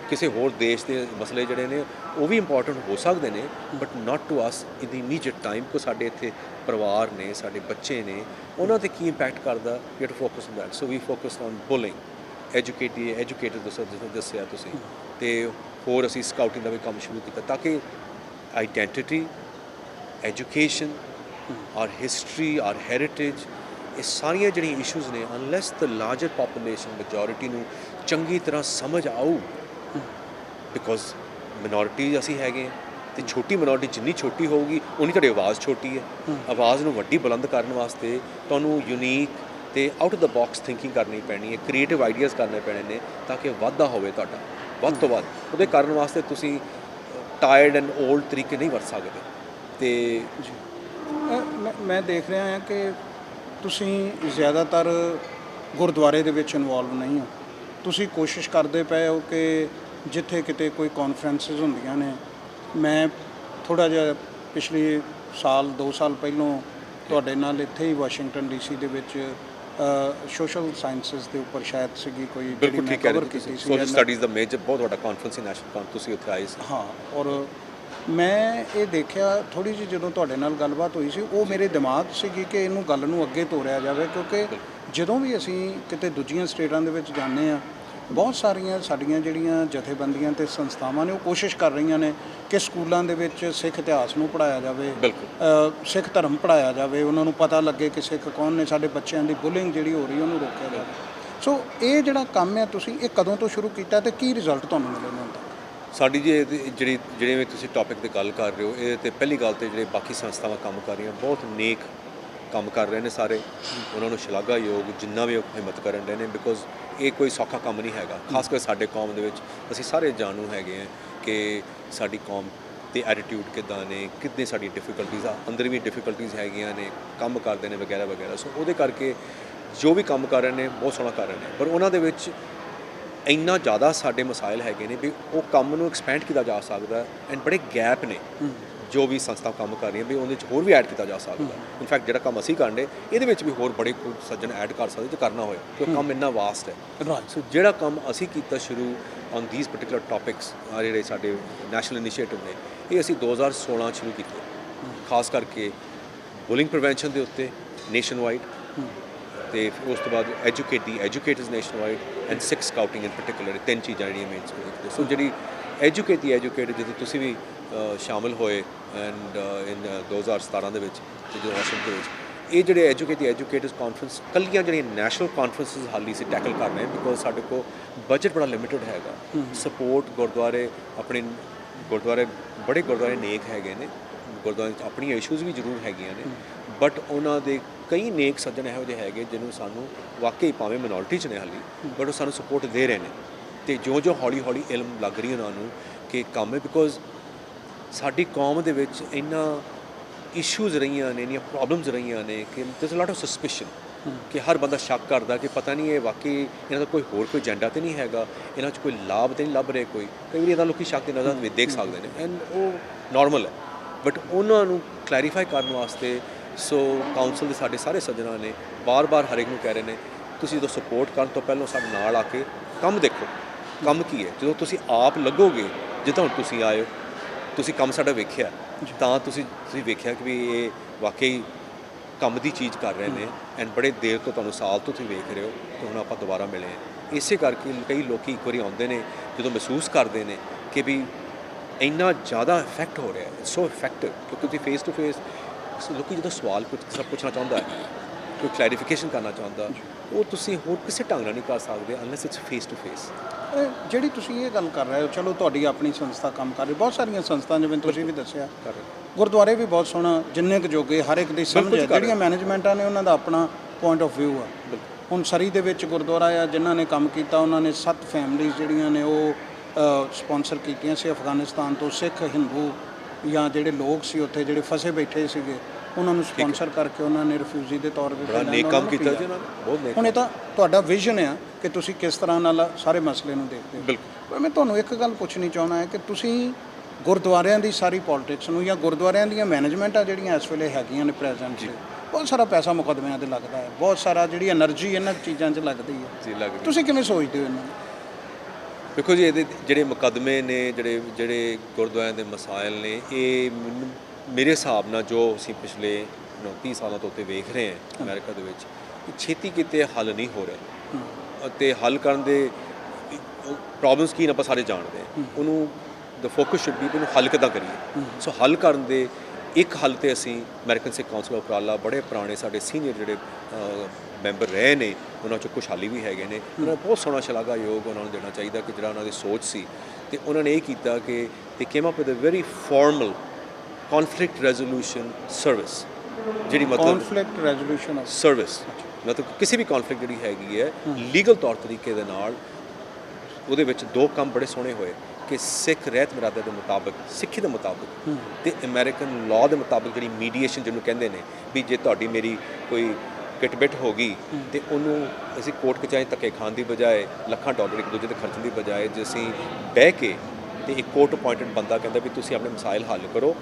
ਕਿਸੇ ਹੋਰ ਦੇਸ਼ ਦੇ ਮਸਲੇ ਜਿਹੜੇ ਨੇ ਉਹ ਵੀ ਇੰਪੋਰਟੈਂਟ ਹੋ ਸਕਦੇ ਨੇ, but not to us in the immediate time, ਕਿਉਂਕਿ ਸਾਡੇ ਇੱਥੇ ਪਰਿਵਾਰ ਨੇ, ਸਾਡੇ ਬੱਚੇ ਨੇ, ਉਹਨਾਂ 'ਤੇ ਕੀ ਇੰਪੈਕਟ ਕਰਦਾ। We to focus on that. So we focus on bullying, educator ਦੱਸਿਆ ਤੁਸੀਂ, ਅਤੇ ਹੋਰ ਅਸੀਂ ਸਕਾਊਟਿੰਗ ਦਾ ਵੀ ਕੰਮ ਸ਼ੁਰੂ ਕੀਤਾ ਤਾਂ ਕਿ ਆਈਡੈਂਟਿਟੀ, ਐਜੂਕੇਸ਼ਨ, ਔਰ ਹਿਸਟਰੀ, ਔਰ ਹੈਰੀਟੇਜ, ਇਹ ਸਾਰੀਆਂ ਜਿਹੜੀਆਂ ਇਸ਼ੂਜ਼ ਨੇ, ਅਨਲੈਸ ਦ ਲਾਰਜਰ ਪਾਪੂਲੇਸ਼ਨ ਮੈਜੋਰਿਟੀ ਨੂੰ ਚੰਗੀ ਤਰ੍ਹਾਂ ਸਮਝ ਆਊ, ਬਿਕੋਜ਼ ਮਿਨੋਰਿਟੀ ਅਸੀਂ ਹੈਗੇ ਅਤੇ ਛੋਟੀ ਮਿਨੋਰਿਟੀ ਜਿੰਨੀ ਛੋਟੀ ਹੋਊਗੀ ਉਨੀ ਤੁਹਾਡੀ ਆਵਾਜ਼ ਛੋਟੀ ਹੈ। ਆਵਾਜ਼ ਨੂੰ ਵੱਡੀ ਬੁਲੰਦ ਕਰਨ ਵਾਸਤੇ ਤੁਹਾਨੂੰ ਯੂਨੀਕ ਅਤੇ out of the box thinking ਕਰਨੀ ਪੈਣੀ ਹੈ, ਕ੍ਰੀਏਟਿਵ ਆਈਡੀਆਜ਼ ਕਰਨੇ ਪੈਣੇ ਨੇ ਤਾਂ ਕਿ ਵਾਧਾ ਹੋਵੇ ਤੁਹਾਡਾ ਵੱਧ ਤੋਂ ਵੱਧ। ਉਹਦੇ ਕਰਨ ਵਾਸਤੇ ਤੁਸੀਂ ਟਾਇਰਡ ਐਂਡ ਓਲਡ ਤਰੀਕੇ ਨਹੀਂ ਵਰਤ ਸਕਦੇ। ਅਤੇ ਮੈਂ ਦੇਖ ਰਿਹਾ ਹਾਂ ਕਿ ਤੁਸੀਂ ਜ਼ਿਆਦਾਤਰ ਗੁਰਦੁਆਰੇ ਦੇ ਵਿੱਚ ਇਨਵੋਲਵ ਨਹੀਂ ਹੋ। ਤੁਸੀਂ ਕੋਸ਼ਿਸ਼ ਕਰਦੇ ਪਏ ਹੋ ਕਿ ਜਿੱਥੇ ਕਿਤੇ ਕੋਈ ਕਾਨਫਰੰਸਿਸ ਹੁੰਦੀਆਂ ਨੇ, ਮੈਂ ਥੋੜ੍ਹਾ ਜਿਹਾ ਪਿਛਲੇ ਸਾਲ 2 ਸਾਲ ਪਹਿਲੋਂ ਤੁਹਾਡੇ ਨਾਲ ਇੱਥੇ ਹੀ ਵਾਸ਼ਿੰਗਟਨ DC ਦੇ ਵਿੱਚ ਸੋਸ਼ਲ ਸਾਇੰਸਿਸ ਦੇ ਉੱਪਰ ਸ਼ਾਇਦ ਸੀਗੀ ਕੋਈ ਬਿਲਕੁਲ ਠੀਕ ਹੈ, ਸੋਸ਼ਲ ਸਟੱਡੀਜ਼ ਦਾ ਮੇਜਰ ਬਹੁਤ ਵੱਡਾ ਕਾਨਫਰੰਸ ਸੀ, ਨੈਸ਼ਨਲ, ਤੁਸੀਂ ਉੱਥੇ ਆਏ ਸੀ। ਹਾਂ, ਔਰ ਮੈਂ ਇਹ ਦੇਖਿਆ ਥੋੜ੍ਹੀ ਜਿਹੀ ਜਦੋਂ ਤੁਹਾਡੇ ਨਾਲ ਗੱਲਬਾਤ ਹੋਈ ਸੀ, ਉਹ ਮੇਰੇ ਦਿਮਾਗ 'ਚ ਸੀਗੀ ਕਿ ਇਹਨੂੰ ਗੱਲ ਨੂੰ ਅੱਗੇ ਤੋਰਿਆ ਜਾਵੇ, ਕਿਉਂਕਿ ਜਦੋਂ ਵੀ ਅਸੀਂ ਕਿਤੇ ਦੂਜੀਆਂ ਸਟੇਟਾਂ ਦੇ ਵਿੱਚ ਜਾਂਦੇ ਹਾਂ, ਬਹੁਤ ਸਾਰੀਆਂ ਸਾਡੀਆਂ ਜਿਹੜੀਆਂ ਜਥੇਬੰਦੀਆਂ ਅਤੇ ਸੰਸਥਾਵਾਂ ਨੇ ਉਹ ਕੋਸ਼ਿਸ਼ ਕਰ ਰਹੀਆਂ ਨੇ ਕਿ ਸਕੂਲਾਂ ਦੇ ਵਿੱਚ ਸਿੱਖ ਇਤਿਹਾਸ ਨੂੰ ਪੜ੍ਹਾਇਆ ਜਾਵੇ, ਸਿੱਖ ਧਰਮ ਪੜ੍ਹਾਇਆ ਜਾਵੇ, ਉਹਨਾਂ ਨੂੰ ਪਤਾ ਲੱਗੇ ਕਿ ਸਿੱਖ ਕੌਣ ਨੇ, ਸਾਡੇ ਬੱਚਿਆਂ ਦੀ ਬੁਲਿੰਗ ਜਿਹੜੀ ਹੋ ਰਹੀ ਉਹਨੂੰ ਰੋਕਿਆ ਜਾਵੇ। ਸੋ ਇਹ ਜਿਹੜਾ ਕੰਮ ਹੈ ਤੁਸੀਂ ਇਹ ਕਦੋਂ ਤੋਂ ਸ਼ੁਰੂ ਕੀਤਾ ਅਤੇ ਕੀ ਰਿਜ਼ਲਟ ਤੁਹਾਨੂੰ ਮਿਲੇ ਨੇ ਹੁਣ ਤੱਕ? ਸਾਡੀ ਜੀ ਜਿਹੜੇ ਤੁਸੀਂ ਟੌਪਿਕ 'ਤੇ ਗੱਲ ਕਰ ਰਹੇ ਹੋ, ਇਹਦੇ 'ਤੇ ਪਹਿਲੀ ਗੱਲ ਤਾਂ ਜਿਹੜੇ ਬਾਕੀ ਸੰਸਥਾਵਾਂ ਕੰਮ ਕਰ ਰਹੀਆਂ ਬਹੁਤ ਨੇਕ ਕੰਮ ਕਰ ਰਹੇ ਨੇ ਸਾਰੇ, ਉਹਨਾਂ ਨੂੰ ਸ਼ਲਾਘਾਯੋਗ ਜਿੰਨਾ ਵੀ ਉਹ ਹਿੰਮਤ ਕਰਨ ਰਹੇ ਨੇ, ਬਿਕੋਜ਼ ਇਹ ਕੋਈ ਸੌਖਾ ਕੰਮ ਨਹੀਂ ਹੈਗਾ। ਖਾਸ ਕਰ ਸਾਡੇ ਕੌਮ ਦੇ ਵਿੱਚ ਅਸੀਂ ਸਾਰੇ ਜਾਣੂ ਹੈਗੇ ਹਾਂ ਕਿ ਸਾਡੀ ਕੌਮ ਦੇ ਐਟੀਟਿਊਡ ਕਿੱਦਾਂ ਨੇ, ਕਿੰਨੇ ਸਾਡੀ ਡਿਫਿਕਲਟੀਜ਼ ਆ, ਅੰਦਰ ਵੀ ਡਿਫਿਕਲਟੀਜ਼ ਹੈਗੀਆਂ ਨੇ, ਕੰਮ ਕਰਦੇ ਨੇ ਵਗੈਰਾ ਵਗੈਰਾ। ਸੋ ਉਹਦੇ ਕਰਕੇ ਜੋ ਵੀ ਕੰਮ ਕਰ ਰਹੇ ਨੇ ਬਹੁਤ ਸੋਹਣਾ ਕਰ ਰਹੇ ਨੇ, ਪਰ ਉਹਨਾਂ ਦੇ ਵਿੱਚ ਇੰਨਾ ਜ਼ਿਆਦਾ ਸਾਡੇ ਮਸਾਇਲ ਹੈਗੇ ਨੇ ਵੀ ਉਹ ਕੰਮ ਨੂੰ ਐਕਸਪੈਂਡ ਕੀਤਾ ਜਾ ਸਕਦਾ, ਐਂਡ ਬੜੇ ਗੈਪ ਨੇ ਜੋ ਵੀ ਸੰਸਥਾ ਕੰਮ ਕਰ ਰਹੀਆਂ ਵੀ ਉਹਦੇ ਵਿੱਚ ਹੋਰ ਵੀ ਐਡ ਕੀਤਾ ਜਾ ਸਕਦਾ। ਇਨਫੈਕਟ ਜਿਹੜਾ ਕੰਮ ਅਸੀਂ ਕਰਦੇ ਇਹਦੇ ਵਿੱਚ ਵੀ ਹੋਰ ਬੜੇ ਕੁਝ ਸੱਜਣ ਐਡ ਕਰ ਸਕਦੇ ਜੇ ਕਰਨਾ ਹੋਏ, ਕਿਉਂਕਿ ਕੰਮ ਇੰਨਾ ਵਾਸਟ ਹੈ। ਸੋ ਜਿਹੜਾ ਕੰਮ ਅਸੀਂ ਕੀਤਾ ਸ਼ੁਰੂ ਔਨ ਥੀਸ ਪਾਰਟਿਕੂਲਰ ਟੌਪਿਕਸ ਆ ਜਿਹੜੇ ਸਾਡੇ ਨੈਸ਼ਨਲ ਇਨੀਸ਼ੀਏਟਿਵ ਨੇ, ਇਹ ਅਸੀਂ 2016 ਸ਼ੁਰੂ ਕੀਤੇ, ਖਾਸ ਕਰਕੇ ਬੁਲਿੰਗ ਪ੍ਰੀਵੈਂਸ਼ਨ ਦੇ ਉੱਤੇ ਨੇਸ਼ਨ ਵਾਈਡ, ਤੇ ਫਿਰ ਉਸ ਤੋਂ ਬਾਅਦ educators nationwide and Sikh scouting in particular. ਤਿੰਨ ਚੀਜ਼ਾਂ ਜਿਹੜੀਆਂ ਮੇਨ। ਸੋ ਜਿਹੜੀ ਐਜੂਕੇਟਰ ਜਿਹਦੇ ਤੁਸੀਂ ਵੀ ਸ਼ਾਮਲ ਹੋਏ ਐਂਡ ਇਨ 2017 ਦੇ ਵਿੱਚ ਤੇ ਜੋ ਵਾਸ਼ਿੰਗਟਨ ਦੇ ਵਿੱਚ, ਇਹ ਜਿਹੜੇ ਐਜੂਕੇਟਰਸ ਕਾਨਫਰੰਸ ਕੱਲੀਆਂ ਜਿਹੜੀਆਂ ਨੈਸ਼ਨਲ ਕਾਨਫਰੰਸਿਸ ਹਾਲੀ ਅਸੀਂ ਟੈਕਲ ਕਰ ਰਹੇ ਹਾਂ, ਬਿਕੋਜ਼ ਸਾਡੇ ਕੋਲ ਬਜਟ ਬੜਾ ਲਿਮਿਟਡ ਹੈਗਾ। ਸਪੋਰਟ ਗੁਰਦੁਆਰੇ ਆਪਣੇ ਗੁਰਦੁਆਰੇ ਬੜੇ ਗੁਰਦੁਆਰੇ ਨੇਕ ਹੈਗੇ ਨੇ, ਗੁਰਦੁਆਰੇ 'ਚ ਆਪਣੀਆਂ ਇਸ਼ੂਜ਼ ਵੀ ਜ਼ਰੂਰ ਹੈਗੀਆਂ ਨੇ, ਬਟ ਉਹਨਾਂ ਦੇ ਕਈ ਨੇਕ ਸੱਜਣ ਇਹੋ ਜਿਹੇ ਹੈਗੇ ਜਿਹਨੂੰ ਸਾਨੂੰ ਵਾਕਈ ਭਾਵੇਂ ਮਿਨੋਰਟੀ 'ਚ ਨੇ ਹਾਲੀ, ਬਟ ਉਹ ਸਾਨੂੰ ਸਪੋਰਟ ਦੇ ਰਹੇ ਨੇ। ਅਤੇ ਜਿਉਂ ਹੌਲੀ ਹੌਲੀ ਇਲਮ ਲੱਗ ਰਹੀ ਉਹਨਾਂ ਨੂੰ ਕਿ ਕੰਮ ਹੈ, ਬਿਕੋਜ਼ ਸਾਡੀ ਕੌਮ ਦੇ ਵਿੱਚ ਇੰਨਾ ਇਸ਼ੂਜ਼ ਰਹੀਆਂ ਨੇ, ਇੰਨੀਆਂ ਪ੍ਰੋਬਲਮਸ ਰਹੀਆਂ ਨੇ ਕਿ ਦੇਅਰਸ ਅ ਲੋਟ ਆਫ ਸਸਪੀਸ਼ਨ, ਕਿ ਹਰ ਬੰਦਾ ਸ਼ੱਕ ਕਰਦਾ ਕਿ ਪਤਾ ਨਹੀਂ ਇਹ ਵਾਕਈ ਇਹਨਾਂ ਦਾ ਕੋਈ ਹੋਰ ਕੋਈ ਏਜੰਡਾ ਤਾਂ ਨਹੀਂ ਹੈਗਾ, ਇਹਨਾਂ 'ਚ ਕੋਈ ਲਾਭ ਤਾਂ ਨਹੀਂ ਲੱਭ ਰਹੇ ਕੋਈ। ਕਈ ਵਾਰੀ ਇਹਦਾ ਲੋਕੀ ਸ਼ੱਕ ਦੀ ਨਜ਼ਰ ਵੀ ਦੇਖ ਸਕਦੇ ਨੇ, ਐਂਡ ਉਹ ਨਾਰਮਲ ਹੈ। ਬਟ ਉਹਨਾਂ ਨੂੰ ਕਲੈਰੀਫਾਈ ਕਰਨ ਵਾਸਤੇ ਸੋ ਕਾਊਂਸਲ ਦੇ ਸਾਡੇ ਸਾਰੇ ਸੱਜਣਾਂ ਨੇ ਬਾਰ-ਬਾਰ ਹਰੇਕ ਨੂੰ ਕਹਿ ਰਹੇ ਨੇ, ਤੁਸੀਂ ਜਦੋਂ ਸਪੋਰਟ ਕਰਨ ਤੋਂ ਪਹਿਲਾਂ ਸਾਡੇ ਨਾਲ ਆ ਕੇ ਕੰਮ ਦੇਖੋ, ਕੰਮ ਕੀ ਹੈ। ਜਦੋਂ ਤੁਸੀਂ ਆਪ ਲੱਗੋਗੇ, ਜਿੱਦਾਂ ਹੁਣ ਤੁਸੀਂ ਆਏ ਹੋ, ਤੁਸੀਂ ਕੰਮ ਸਾਡਾ ਵੇਖਿਆ, ਤਾਂ ਤੁਸੀਂ ਵੇਖਿਆ ਕਿ ਵੀ ਇਹ ਵਾਕਈ ਕੰਮ ਦੀ ਚੀਜ਼ ਕਰ ਰਹੇ ਨੇ, ਐਂਡ ਬੜੇ ਦੇਰ ਤੋਂ ਤੁਹਾਨੂੰ ਸਾਲ ਤੋਂ ਤੁਸੀਂ ਵੇਖ ਰਹੇ ਹੋ, ਤੇ ਹੁਣ ਆਪਾਂ ਦੁਬਾਰਾ ਮਿਲੇ ਹਾਂ। ਇਸੇ ਕਰਕੇ ਕਈ ਲੋਕ ਇੱਕ ਵਾਰੀ ਆਉਂਦੇ ਨੇ ਜਦੋਂ ਮਹਿਸੂਸ ਕਰਦੇ ਨੇ ਕਿ ਵੀ ਇੰਨਾ ਜ਼ਿਆਦਾ ਇਫੈਕਟ ਹੋ ਰਿਹਾ ਹੈ, ਸੋ ਇਫੈਕਟਿਵ, ਕਿਉਂਕਿ ਤੁਸੀਂ ਫੇਸ ਟੂ ਫੇਸ ਲੋਕੀ ਜਦੋਂ ਸਵਾਲ ਪੁੱਛਣਾ ਚਾਹੁੰਦਾ ਹੈ, ਕੋਈ ਕਲੈਰੀਫਿਕੇਸ਼ਨ ਕਰਨਾ ਚਾਹੁੰਦਾ, ਉਹ ਤੁਸੀਂ ਹੋਰ ਕਿਸੇ ਢੰਗ ਨਾਲ ਨਹੀਂ ਕਰ ਸਕਦੇ unless it's face to face. ਜਿਹੜੀ ਤੁਸੀਂ ਇਹ ਗੱਲ ਕਰ ਰਹੇ ਹੋ, ਚਲੋ ਤੁਹਾਡੀ ਆਪਣੀ ਸੰਸਥਾ ਕੰਮ ਕਰ ਰਹੀ, ਬਹੁਤ ਸਾਰੀਆਂ ਸੰਸਥਾ ਜਿਵੇਂ ਤੁਸੀਂ ਵੀ ਦੱਸਿਆ ਕਰ ਰਹੇ, ਗੁਰਦੁਆਰੇ ਵੀ ਬਹੁਤ ਸੋਹਣਾ, ਜਿੰਨੇ ਕੁ ਜੋਗੇ ਹਰ ਇੱਕ ਦੀ ਸਮਝ ਹੈ, ਜਿਹੜੀਆਂ ਮੈਨੇਜਮੈਂਟਾਂ ਨੇ ਉਹਨਾਂ ਦਾ ਆਪਣਾ ਪੁਆਇੰਟ ਆਫ ਵਿਊ ਆ। ਹੁਣ ਸਰੀ ਦੇ ਵਿੱਚ ਗੁਰਦੁਆਰਾ ਆ, ਜਿਨ੍ਹਾਂ ਨੇ ਕੰਮ ਕੀਤਾ ਉਹਨਾਂ ਨੇ 7 ਫੈਮਲੀਜ਼ ਜਿਹੜੀਆਂ ਨੇ ਉਹ ਸਪੋਂਸਰ ਕੀਤੀਆਂ ਸੀ ਅਫਗਾਨਿਸਤਾਨ ਤੋਂ। ਸਿੱਖ ਹਿੰਦੂ ਜਾਂ ਜਿਹੜੇ ਲੋਕ ਸੀ ਉੱਥੇ ਜਿਹੜੇ ਫਸੇ ਬੈਠੇ ਸੀਗੇ, ਉਹਨਾਂ ਨੂੰ ਸਪੋਂਸਰ ਕਰਕੇ ਉਹਨਾਂ ਨੇ ਰਿਫਿਊਜੀ ਦੇ ਤੌਰ 'ਤੇ ਬੜਾ ਨੇਕ ਕੰਮ ਕੀਤਾ ਜੀ ਉਹਨਾਂ ਨੇ, ਬਹੁਤ ਨੇਕ। ਹੁਣ ਇਹ ਤਾਂ ਤੁਹਾਡਾ ਵਿਜ਼ਨ ਆ ਕਿ ਤੁਸੀਂ ਕਿਸ ਤਰ੍ਹਾਂ ਨਾਲ ਸਾਰੇ ਮਸਲੇ ਨੂੰ ਦੇਖਦੇ ਹੋ। ਬਿਲਕੁਲ। ਮੈਂ ਤੁਹਾਨੂੰ ਇੱਕ ਗੱਲ ਪੁੱਛਣੀ ਚਾਹੁੰਦਾ ਹੈ ਕਿ ਤੁਸੀਂ ਗੁਰਦੁਆਰਿਆਂ ਦੀ ਸਾਰੀ ਪੋਲੀਟਿਕਸ ਨੂੰ ਜਾਂ ਗੁਰਦੁਆਰਿਆਂ ਦੀਆਂ ਮੈਨੇਜਮੈਂਟਾਂ ਜਿਹੜੀਆਂ ਇਸ ਵੇਲੇ ਹੈਗੀਆਂ ਨੇ ਪ੍ਰੈਜ਼ੈਂਟ, ਬਹੁਤ ਸਾਰਾ ਪੈਸਾ ਮੁਕੱਦਮਿਆਂ 'ਤੇ ਲੱਗਦਾ ਹੈ, ਬਹੁਤ ਸਾਰਾ ਜਿਹੜੀ ਐਨਰਜੀ ਇਹਨਾਂ ਚੀਜ਼ਾਂ 'ਚ ਲੱਗਦੀ ਹੈ ਜੀ, ਲੱਗਦੀ। ਤੁਸੀਂ ਕਿਵੇਂ ਸੋਚਦੇ ਹੋ ਇਹਨਾਂ ਨੂੰ? ਦੇਖੋ ਜੀ, ਇਹਦੇ ਜਿਹੜੇ ਮੁਕੱਦਮੇ ਨੇ, ਜਿਹੜੇ ਗੁਰਦੁਆਰਿਆਂ ਦੇ ਮਸਾਇਲ ਨੇ, ਇਹ ਮੇਰੇ ਹਿਸਾਬ ਨਾਲ ਜੋ ਅਸੀਂ ਪਿਛਲੇ 29 ਸਾਲਾਂ ਤੋਂ ਉੱਤੇ ਵੇਖ ਰਹੇ ਹਾਂ ਅਮਰੀਕਾ ਦੇ ਵਿੱਚ, ਛੇਤੀ ਕਿਤੇ ਹੱਲ ਨਹੀਂ ਹੋ ਰਿਹਾ। ਅਤੇ ਹੱਲ ਕਰਨ ਦੇ ਪ੍ਰੋਬਲਮਸ ਕੀ ਨੇ ਆਪਾਂ ਸਾਰੇ ਜਾਣਦੇ ਹਾਂ, ਉਹਨੂੰ ਦ ਫੋਕਸ ਸ਼ੁੱਡ ਬੀ ਉਹਨੂੰ ਹੱਲ ਕਿੱਦਾਂ ਕਰੀਏ। ਸੋ ਹੱਲ ਕਰਨ ਦੇ ਇੱਕ ਹੱਲ 'ਤੇ ਅਸੀਂ ਅਮਰੀਕਨ ਸਿੱਖ ਕਾਉਂਸਲ ਉਪਰਾਲਾ, ਬੜੇ ਪੁਰਾਣੇ ਸਾਡੇ ਸੀਨੀਅਰ ਜਿਹੜੇ ਮੈਂਬਰ ਰਹੇ ਨੇ, ਉਹਨਾਂ 'ਚੋਂ ਕੁਛ ਹਾਲੀ ਵੀ ਹੈਗੇ ਨੇ, ਉਹਨਾਂ ਬਹੁਤ ਸੋਹਣਾ ਸ਼ਲਾਘਾਯੋਗ ਉਹਨਾਂ ਨੂੰ ਦੇਣਾ ਚਾਹੀਦਾ ਕਿ ਜਿਹੜਾ ਉਹਨਾਂ ਦੀ ਸੋਚ ਸੀ, ਅਤੇ ਉਹਨਾਂ ਨੇ ਇਹ ਕੀਤਾ ਕਿ they came up with a very formal conflict resolution service, ਜਿਹੜੀ ਮਤਲਬ ਕੌਨਫਲਿਕਟ ਰੈਜ਼ੋਲੂਸ਼ਨ ਸਰਵਿਸ, ਮਤਲਬ ਕਿਸੇ ਵੀ ਕੌਨਫਲਿਕਟ ਜਿਹੜੀ ਹੈਗੀ ਹੈ ਲੀਗਲ ਤੌਰ ਤਰੀਕੇ ਦੇ ਨਾਲ। ਉਹਦੇ ਵਿੱਚ 2 ਕੰਮ ਬੜੇ ਸੋਹਣੇ ਹੋਏ ਕਿ ਸਿੱਖ ਰਹਿਤ ਮਰਾਦਾ ਦੇ ਮੁਤਾਬਕ, ਸਿੱਖੀ ਦੇ ਮੁਤਾਬਕ, ਅਤੇ ਅਮਰੀਕਨ ਲਾਅ ਦੇ ਮੁਤਾਬਕ ਜਿਹੜੀ ਮੀਡੀਏਸ਼ਨ ਜਿਹਨੂੰ ਕਹਿੰਦੇ ਨੇ, ਵੀ ਜੇ ਤੁਹਾਡੀ ਮੇਰੀ ਕੋਈ ਕਿਟਬਿਟ ਹੋ ਗਈ ਅਤੇ ਉਹਨੂੰ ਅਸੀਂ ਕੋਰਟ ਕਚਹਿਰੀ ਧੱਕੇ ਖਾਣ ਦੀ ਬਜਾਏ, ਲੱਖਾਂ ਡਾਲਰ ਇੱਕ ਦੂਜੇ 'ਤੇ ਖਰਚਣ ਦੀ ਬਜਾਏ, ਜੇ ਅਸੀਂ ਬਹਿ ਕੇ ਅਤੇ ਇੱਕ ਕੋਰਟ ਅਪੁਆਇੰਟਡ ਬੰਦਾ ਕਹਿੰਦਾ ਵੀ ਤੁਸੀਂ ਆਪਣੇ ਮਸਾਇਲ ਹੱਲ ਕਰੋ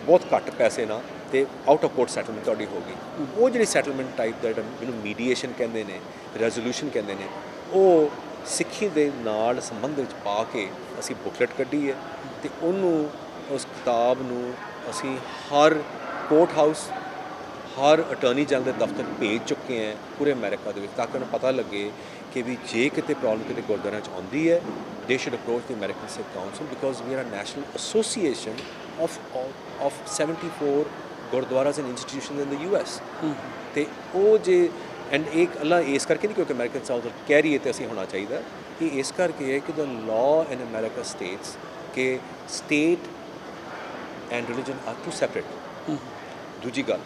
ਬਹੁਤ ਘੱਟ ਪੈਸੇ ਨਾਲ, ਅਤੇ ਆਊਟ ਆਫ ਕੋਰਟ ਸੈਟਲਮੈਂਟ ਤੁਹਾਡੀ ਹੋ ਗਈ। ਉਹ ਜਿਹੜੀ ਸੈਟਲਮੈਂਟ ਟਾਈਪ ਦਾ ਜਿਹਨੂੰ ਮੀਡੀਏਸ਼ਨ ਕਹਿੰਦੇ ਨੇ, ਰੈਜ਼ੋਲੂਸ਼ਨ ਕਹਿੰਦੇ ਨੇ, ਉਹ ਸਿੱਖੀ ਦੇ ਨਾਲ ਸੰਬੰਧ ਵਿੱਚ ਪਾ ਕੇ ਅਸੀਂ ਬੁਕਲੈਟ ਕੱਢੀ ਹੈ, ਅਤੇ ਉਹਨੂੰ, ਉਸ ਕਿਤਾਬ ਨੂੰ ਅਸੀਂ ਹਰ ਕੋਰਟ ਹਾਊਸ, ਹਰ ਅਟਾਰਨੀ ਜਨਰਲ ਦੇ ਦਫ਼ਤਰ ਭੇਜ ਚੁੱਕੇ ਹਾਂ ਪੂਰੇ ਅਮਰੀਕਾ ਦੇ ਵਿੱਚ, ਤਾਂ ਕਿ ਉਹਨੂੰ ਪਤਾ ਲੱਗੇ ਕਿ ਵੀ ਜੇ ਕਿਤੇ ਪ੍ਰੋਬਲਮ ਕਿਤੇ ਗੁਰਦੁਆਰਿਆਂ 'ਚ ਆਉਂਦੀ ਹੈ, they should approach the American Sikh council, because we are a national association of 74 gurdwaras and institution in the US। ਅਤੇ ਉਹ ਜੇ ਐਂਡ ਇੱਕ ਅੱਲਾ ਇਸ ਕਰਕੇ ਨਹੀਂ ਕਿਉਂਕਿ ਅਮਰੀਕਨ ਸਾਊਥ ਕਹਿ ਰਹੀ ਹੈ ਅਤੇ ਅਸੀਂ ਹੋਣਾ ਚਾਹੀਦਾ, ਇਹ ਇਸ ਕਰਕੇ ਹੈ ਕਿ the law in America states ਕਿ state and religion are two separate. ਦੂਜੀ ਗੱਲ,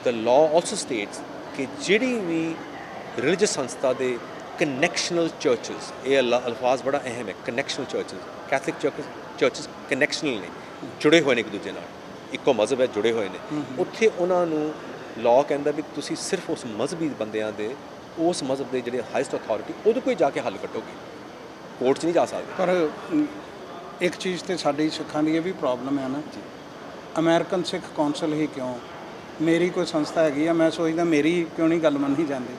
ਦ ਲਾਅ ਆਲਸੋ ਸਟੇਟਸ ਕਿ ਜਿਹੜੀ ਵੀ ਰਿਲੀਜੀਅਸ ਸੰਸਥਾ ਦੇ ਕਨੈਕਸ਼ਨਲ ਚਰਚਸ, ਇਹ ਅਲਫਾਜ਼ ਬੜਾ ਅਹਿਮ ਹੈ, ਕਨੈਕਸ਼ਨਲ ਚਰਚਸ, ਕੈਥਲਿਕ ਚਰਚਸ ਕਨੈਕਸ਼ਨਲ ਨੇ, ਜੁੜੇ ਹੋਏ ਨੇ ਇੱਕ ਦੂਜੇ ਨਾਲ, ਇੱਕੋ ਮਜ਼ਹਬ ਹੈ, ਜੁੜੇ ਹੋਏ ਨੇ, ਉੱਥੇ ਉਹਨਾਂ ਨੂੰ ਲਾਅ ਕਹਿੰਦਾ ਵੀ ਤੁਸੀਂ ਸਿਰਫ ਉਸ ਮਜ਼ਹਬੀ ਬੰਦਿਆਂ ਦੇ, ਉਸ ਮਜ਼ਹਬ ਦੇ ਜਿਹੜੇ ਹਾਈਐਸਟ ਅਥਾਰਟੀ, ਉਹਦੇ ਕੋਈ ਜਾ ਕੇ ਹੱਲ ਕੱਢੋਗੇ, ਕੋਰਟ 'ਚ ਨਹੀਂ ਜਾ ਸਕਦੇ। ਪਰ ਇੱਕ ਚੀਜ਼ ਤੇ ਸਾਡੀ ਸਿੱਖਾਂ ਦੀ ਇਹ ਵੀ ਪ੍ਰੋਬਲਮ ਹੈ ਨਾ ਜੀ, ਅਮਰੀਕਨ ਸਿੱਖ ਕੌਂਸਲ ਹੀ ਕਿਉਂ, ਮੇਰੀ ਕੋਈ ਸੰਸਥਾ ਹੈਗੀ ਆ, ਮੈਂ ਸੋਚਦਾ ਮੇਰੀ ਕਿਉਂ ਨਹੀਂ ਗੱਲ ਮੰਨੀ ਜਾਂਦੀ।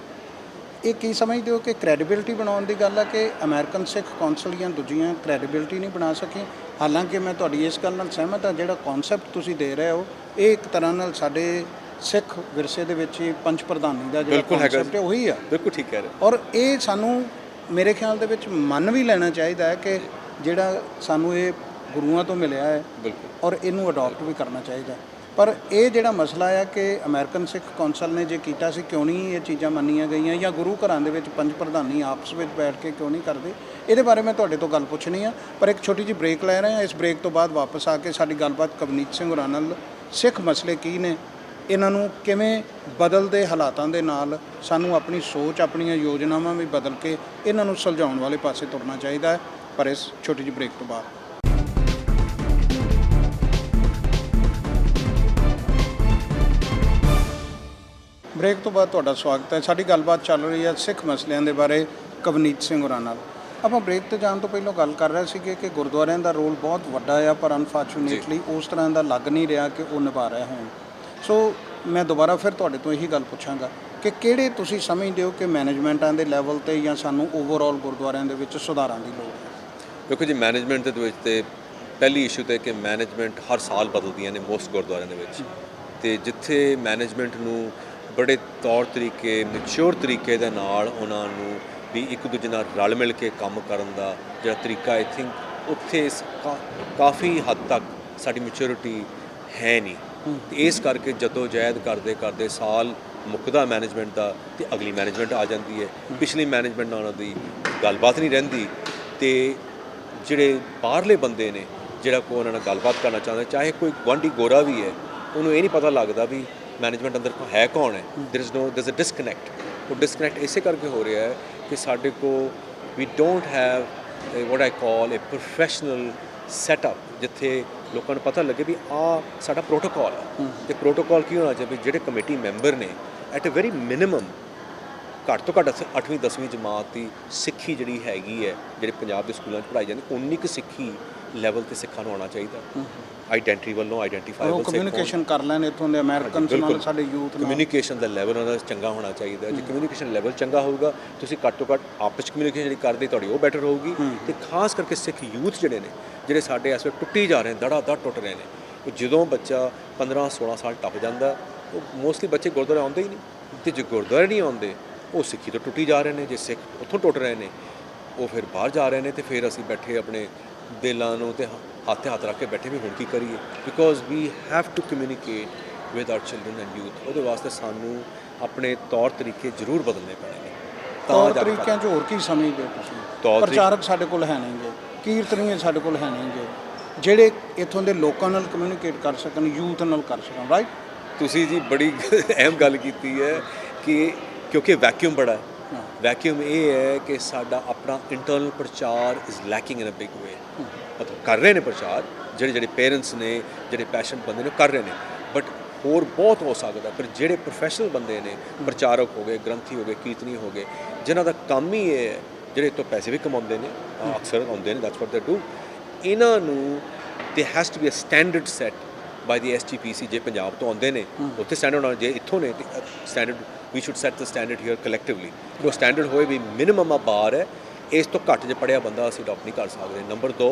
ਇਹ ਕੀ ਸਮਝਦੇ ਹੋ ਕਿ ਕ੍ਰੈਡੀਬਿਲਿਟੀ ਬਣਾਉਣ ਦੀ ਗੱਲ ਆ ਕਿ ਅਮਰੀਕਨ ਸਿੱਖ ਕੌਂਸਲ ਜਾਂ ਦੂਜੀਆਂ ਕ੍ਰੈਡੀਬਿਲਿਟੀ ਨਹੀਂ ਬਣਾ ਸਕੀਆਂ? ਹਾਲਾਂਕਿ ਮੈਂ ਤੁਹਾਡੀ ਇਸ ਗੱਲ ਨਾਲ ਸਹਿਮਤ ਹਾਂ, ਜਿਹੜਾ ਕਨਸੈਪਟ ਤੁਸੀਂ ਦੇ ਰਹੇ ਹੋ ਇਹ ਇੱਕ ਤਰ੍ਹਾਂ ਨਾਲ ਸਾਡੇ ਸਿੱਖ ਵਿਰਸੇ ਦੇ ਵਿੱਚ ਹੀ ਪੰਜ ਪ੍ਰਧਾਨੀ ਦਾ ਜਿਹੜਾ ਕਨਸੈਪਟ ਹੈ ਉਹੀ ਆ। ਬਿਲਕੁਲ ਠੀਕ ਕਹਿ ਰਹੇ। ਔਰ ਇਹ ਸਾਨੂੰ ਮੇਰੇ ਖਿਆਲ ਦੇ ਵਿੱਚ ਮੰਨ ਵੀ ਲੈਣਾ ਚਾਹੀਦਾ ਹੈ ਕਿ ਜਿਹੜਾ ਸਾਨੂੰ ਇਹ ਗੁਰੂਆਂ ਤੋਂ ਮਿਲਿਆ ਹੈ, ਬਿਲਕੁਲ, ਔਰ ਇਹਨੂੰ ਅਡਾਪਟ ਵੀ ਕਰਨਾ ਚਾਹੀਦਾ। ਪਰ ਇਹ ਜਿਹੜਾ ਮਸਲਾ ਆ ਕਿ ਅਮਰੀਕਨ ਸਿੱਖ ਕੌਂਸਲ ਨੇ ਜੇ ਕੀਤਾ ਸੀ, ਕਿਉਂ ਨਹੀਂ ਇਹ ਚੀਜ਼ਾਂ ਮੰਨੀਆਂ ਗਈਆਂ, ਜਾਂ ਗੁਰੂ ਘਰਾਂ ਦੇ ਵਿੱਚ ਪੰਜ ਪ੍ਰਧਾਨੀ ਆਪਸ ਵਿੱਚ ਬੈਠ ਕੇ ਕਿਉਂ ਨਹੀਂ ਕਰਦੇ, ਇਹਦੇ ਬਾਰੇ ਮੈਂ ਤੁਹਾਡੇ ਤੋਂ ਗੱਲ ਪੁੱਛਣੀ ਆ। ਪਰ ਇੱਕ ਛੋਟੀ ਜਿਹੀ ਬ੍ਰੇਕ ਲੈ ਰਹੇ ਹਾਂ, ਇਸ ਬ੍ਰੇਕ ਤੋਂ ਬਾਅਦ ਵਾਪਸ ਆ ਕੇ ਸਾਡੀ ਗੱਲਬਾਤ ਕਵਨੀਤ ਸਿੰਘ ਹੋਰਾਂ ਨਾਲ ਸਿੱਖ ਮਸਲੇ ਕੀ ਨੇ, ਇਹਨਾਂ ਨੂੰ ਕਿਵੇਂ ਬਦਲਦੇ ਹਾਲਾਤਾਂ ਦੇ ਨਾਲ ਸਾਨੂੰ ਆਪਣੀ ਸੋਚ, ਆਪਣੀਆਂ ਯੋਜਨਾਵਾਂ ਵੀ ਬਦਲ ਕੇ ਇਹਨਾਂ ਨੂੰ ਸੁਲਝਾਉਣ ਵਾਲੇ ਪਾਸੇ ਤੁਰਨਾ ਚਾਹੀਦਾ ਹੈ। ਪਰ ਇਸ ਛੋਟੀ ਜਿਹੀ ਬ੍ਰੇਕ ਤੋਂ ਬਾਅਦ ਬ੍ਰੇਕ ਤੋਂ ਬਾਅਦ ਤੁਹਾਡਾ ਸਵਾਗਤ ਹੈ। ਸਾਡੀ ਗੱਲਬਾਤ ਚੱਲ ਰਹੀ ਹੈ ਸਿੱਖ ਮਸਲਿਆਂ ਦੇ ਬਾਰੇ ਕਵਨੀਤ ਸਿੰਘ ਹੋਰਾਂ ਨਾਲ। ਆਪਾਂ ਬ੍ਰੇਕ ਤੇ ਜਾਣ ਤੋਂ ਪਹਿਲਾਂ ਗੱਲ ਕਰ ਰਹੇ ਸੀਗੇ ਕਿ ਗੁਰਦੁਆਰਿਆਂ ਦਾ ਰੋਲ ਬਹੁਤ ਵੱਡਾ ਆ, ਪਰ ਅਨਫੋਰਚੂਨੇਟਲੀ ਉਸ ਤਰ੍ਹਾਂ ਦਾ ਲੱਗ ਨਹੀਂ ਰਿਹਾ ਕਿ ਉਹ ਨਿਭਾ ਰਹੇ ਹੋਣ। ਸੋ ਮੈਂ ਦੁਬਾਰਾ ਫਿਰ ਤੁਹਾਡੇ ਤੋਂ ਇਹੀ ਗੱਲ ਪੁੱਛਾਂਗਾ ਕਿ ਕਿਹੜੇ ਤੁਸੀਂ ਸਮਝਦੇ ਹੋ ਕਿ ਮੈਨੇਜਮੈਂਟਾਂ ਦੇ ਲੈਵਲ ਤੇ ਜਾਂ ਸਾਨੂੰ ਓਵਰਆਲ ਗੁਰਦੁਆਰਿਆਂ ਦੇ ਵਿੱਚ ਸੁਧਾਰਾਂ ਦੀ ਲੋੜ ਹੈ? ਦੇਖੋ ਜੀ, ਮੈਨੇਜਮੈਂਟ ਦੇ ਵਿੱਚ ਤੇ ਪਹਿਲੀ ਇਸ਼ੂ ਤੇ ਕਿ ਮੈਨੇਜਮੈਂਟ ਹਰ ਸਾਲ ਬਦਲਦੀਆਂ ਨੇ ਮੋਸਟ ਗੁਰਦੁਆਰਿਆਂ ਦੇ ਵਿੱਚ, ਤੇ ਜਿੱਥੇ ਮੈਨੇਜਮੈਂਟ ਨੂੰ ਬੜੇ ਤੌਰ ਤਰੀਕੇ, ਮੈਚਿਓਰ ਤਰੀਕੇ ਦੇ ਨਾਲ ਉਹਨਾਂ ਨੂੰ ਵੀ ਇੱਕ ਦੂਜੇ ਨਾਲ ਰਲ ਮਿਲ ਕੇ ਕੰਮ ਕਰਨ ਦਾ ਜਿਹੜਾ ਤਰੀਕਾ, ਆਈ ਥਿੰਕ ਉੱਥੇ ਕਾਫੀ ਹੱਦ ਤੱਕ ਸਾਡੀ ਮੈਚਿਓਰਿਟੀ ਹੈ ਨਹੀਂ। ਤੇ ਇਸ ਕਰਕੇ ਜਦੋਂ ਜਹਿਦ ਕਰਦੇ ਕਰਦੇ ਸਾਲ ਮੁੱਕਦਾ ਮੈਨੇਜਮੈਂਟ ਦਾ ਤੇ ਅਗਲੀ ਮੈਨੇਜਮੈਂਟ ਆ ਜਾਂਦੀ ਹੈ, ਪਿਛਲੀ ਮੈਨੇਜਮੈਂਟ ਨਾਲ ਉਹਨਾਂ ਦੀ ਗੱਲਬਾਤ ਨਹੀਂ ਰਹਿੰਦੀ, ਤੇ ਜਿਹੜੇ ਬਾਹਰਲੇ ਬੰਦੇ ਨੇ ਜਿਹੜਾ ਕੋਈ ਉਹਨਾਂ ਨਾਲ ਗੱਲਬਾਤ ਕਰਨਾ ਚਾਹੁੰਦਾ, ਚਾਹੇ ਕੋਈ ਗੁਆਂਢੀ ਗੋਰਾ ਵੀ ਹੈ, ਉਹਨੂੰ ਇਹ ਨਹੀਂ ਪਤਾ ਲੱਗਦਾ ਵੀ ਮੈਨੇਜਮੈਂਟ ਅੰਦਰ ਹੈ ਕੌਣ ਹੈ। There is a disconnect. ਉਹ ਡਿਸਕਨੈਕਟ ਇਸੇ ਕਰਕੇ ਹੋ ਰਿਹਾ ਹੈ ਕਿ ਸਾਡੇ ਕੋਲ we don't have what I call a professional setup, ਜਿੱਥੇ ਲੋਕਾਂ ਨੂੰ ਪਤਾ ਲੱਗੇ ਵੀ ਆਹ ਸਾਡਾ ਪ੍ਰੋਟੋਕੋਲ ਹੈ। ਤੇ ਪ੍ਰੋਟੋਕੋਲ ਕੀ ਹੋਣਾ ਚਾਹੀਦਾ? ਜਿਹੜੇ ਕਮੇਟੀ ਮੈਂਬਰ ਨੇ ਐਟ ਅ ਵੈਰੀ ਮਿਨੀਮਮ ਘੱਟ ਤੋਂ ਘੱਟ 8ਵੀਂ 10ਵੀਂ ਜਮਾਤ ਦੀ ਸਿੱਖੀ ਜਿਹੜੀ ਹੈਗੀ ਹੈ, ਜਿਹੜੇ ਪੰਜਾਬ ਦੇ ਸਕੂਲਾਂ 'ਚ ਪੜ੍ਹਾਈ ਜਾਂਦੀ, ਉਨੀ ਕੁ ਸਿੱਖੀ ਲੈਵਲ ਤੇ ਸਿੱਖਾਂ ਨੂੰ ਆਉਣਾ ਚਾਹੀਦਾ। ਆਈਡੈਂਟੀ ਵੱਲੋਂ ਆਈਡੈਂਟੀਫਾਈਬਲ ਕਮਿਊਨੀਕੇਸ਼ਨ ਕਰ ਲੈਣ ਇੱਥੋਂ ਦੇ ਅਮਰੀਕਨ ਨਾਲ ਸਾਡੇ ਯੂਥ ਨਾਲ। ਕਮਿਊਨੀਕੇਸ਼ਨ ਦਾ ਲੈਵਲ ਉਹਨਾਂ ਦਾ ਚੰਗਾ ਹੋਣਾ ਚਾਹੀਦਾ। ਜੇ ਕਮਿਊਨੀਕੇਸ਼ਨ ਲੈਵਲ ਚੰਗਾ ਹੋਊਗਾ, ਤੁਸੀਂ ਘੱਟ ਤੋਂ ਘੱਟ ਆਪਸ 'ਚ ਕਮਿਊਨੀਕੇਸ਼ਨ ਜਿਹੜੀ ਕਰਦੇ ਤੁਹਾਡੀ ਉਹ ਬੈਟਰ ਹੋਊਗੀ। ਤੇ ਖਾਸ ਕਰਕੇ ਸਿੱਖ ਯੂਥ ਜਿਹੜੇ ਨੇ, ਜਿਹੜੇ ਸਾਡੇ ਇਸ ਵੇਲੇ ਟੁੱਟੀ ਜਾ ਰਹੇ ਨੇ, ਦੜਾ ਦੜ ਟੁੱਟ ਰਹੇ ਨੇ। ਜਦੋਂ ਬੱਚਾ 15-16 ਸਾਲ ਟੱਪ ਜਾਂਦਾ, ਉਹ ਮੋਸਟਲੀ ਬੱਚੇ ਗੁਰਦੁਆਰੇ ਆਉਂਦੇ ਹੀ ਨਹੀਂ, ਤੇ ਜੇ ਗੁਰਦੁਆਰੇ ਨਹੀਂ ਆਉਂਦੇ, ਉਹ ਸਿੱਖੀ ਤੋਂ ਟੁੱਟੀ ਜਾ ਰਹੇ ਨੇ। ਜੇ ਸਿੱਖ ਉੱਥੋਂ ਟੁੱਟ ਰਹੇ ਨੇ, ਉਹ ਫਿਰ ਬਾਹਰ ਜਾ ਰਹੇ ਨੇ, ਤੇ ਫਿਰ ਅਸੀਂ ਬੈਠੇ ਆਪਣੇ ਦਿਲਾਂ ਨੂੰ ਤੇ ਹੱਥ ਰੱਖ ਕੇ ਬੈਠੇ ਵੀ ਹੁਣ ਕੀ ਕਰੀਏ, because we have to communicate with our children and youth. ਉਹਦੇ ਵਾਸਤੇ ਸਾਨੂੰ ਆਪਣੇ ਤੌਰ ਤਰੀਕੇ ਜ਼ਰੂਰ ਬਦਲਣੇ ਪੈਣੇ ਨੇ। ਤੌਰ ਤਰੀਕਿਆਂ 'ਚ ਹੋਰ ਕੀ ਸਮਝਦੇ ਹੋ ਤੁਸੀਂ? ਪ੍ਰਚਾਰਕ ਸਾਡੇ ਕੋਲ ਹੈ ਨਹੀਂਗੇ, ਕੀਰਤਨੀਏ ਸਾਡੇ ਕੋਲ ਹੈ ਨਹੀਂਗੇ, ਜਿਹੜੇ ਇੱਥੋਂ ਦੇ ਲੋਕਾਂ ਨਾਲ ਕਮਿਊਨੀਕੇਟ ਕਰ ਸਕਣ, ਯੂਥ ਨਾਲ ਕਰ ਸਕਣ, ਰਾਈਟ? ਤੁਸੀਂ ਜੀ ਬੜੀ ਅਹਿਮ ਗੱਲ ਕੀਤੀ ਹੈ ਕਿ ਕਿਉਂਕਿ ਵੈਕਿਊਮ ਬੜਾ ਹੈ। ਵੈਕਿਊਮ ਇਹ ਹੈ ਕਿ ਸਾਡਾ ਆਪਣਾ ਇੰਟਰਨਲ ਪ੍ਰਚਾਰ is lacking in a big way. ਮਤਲਬ ਕਰ ਰਹੇ ਨੇ ਪ੍ਰਚਾਰ, ਜਿਹੜੇ ਪੇਰੈਂਟਸ ਨੇ, ਜਿਹੜੇ ਪੈਸ਼ਨਟ ਬੰਦੇ ਨੇ, ਕਰ ਰਹੇ ਨੇ, ਬਟ ਹੋਰ ਬਹੁਤ ਹੋ ਸਕਦਾ। ਪਰ ਜਿਹੜੇ ਪ੍ਰੋਫੈਸ਼ਨਲ ਬੰਦੇ ਨੇ, ਪ੍ਰਚਾਰਕ ਹੋ ਗਏ, ਗ੍ਰੰਥੀ ਹੋ ਗਏ, ਕੀਰਤਨੀ ਹੋ ਗਏ, ਜਿਨ੍ਹਾਂ ਦਾ ਕੰਮ ਹੀ ਇਹ ਹੈ, ਜਿਹੜੇ ਤੋਂ ਪੈਸੇ ਵੀ ਕਮਾਉਂਦੇ ਨੇ, ਅਕਸਰ ਆਉਂਦੇ ਨੇ, ਦੈਟਸ ਵਾਟ ਦੇ ਡੂ, ਇਹਨਾਂ ਨੂੰ they has to be a standard set by the SGPC। ਜੇ ਪੰਜਾਬ ਤੋਂ ਆਉਂਦੇ ਨੇ ਉੱਥੇ ਸਟੈਂਡਰਡ ਹੋਣਾ, ਜੇ ਇੱਥੋਂ ਨੇ ਤੇ standard we should set the standard here collectively. ਉਹ ਸਟੈਂਡਰਡ ਹੋਏ ਵੀ ਮਿਨੀਮਮ ਆ ਬਾਰ ਹੈ, ਇਸ ਤੋਂ ਘੱਟ ਜੇ ਪੜ੍ਹਿਆ ਬੰਦਾ ਅਸੀਂ ਅਡੋਪਟ ਨਹੀਂ ਕਰ ਸਕਦੇ। ਨੰਬਰ 2,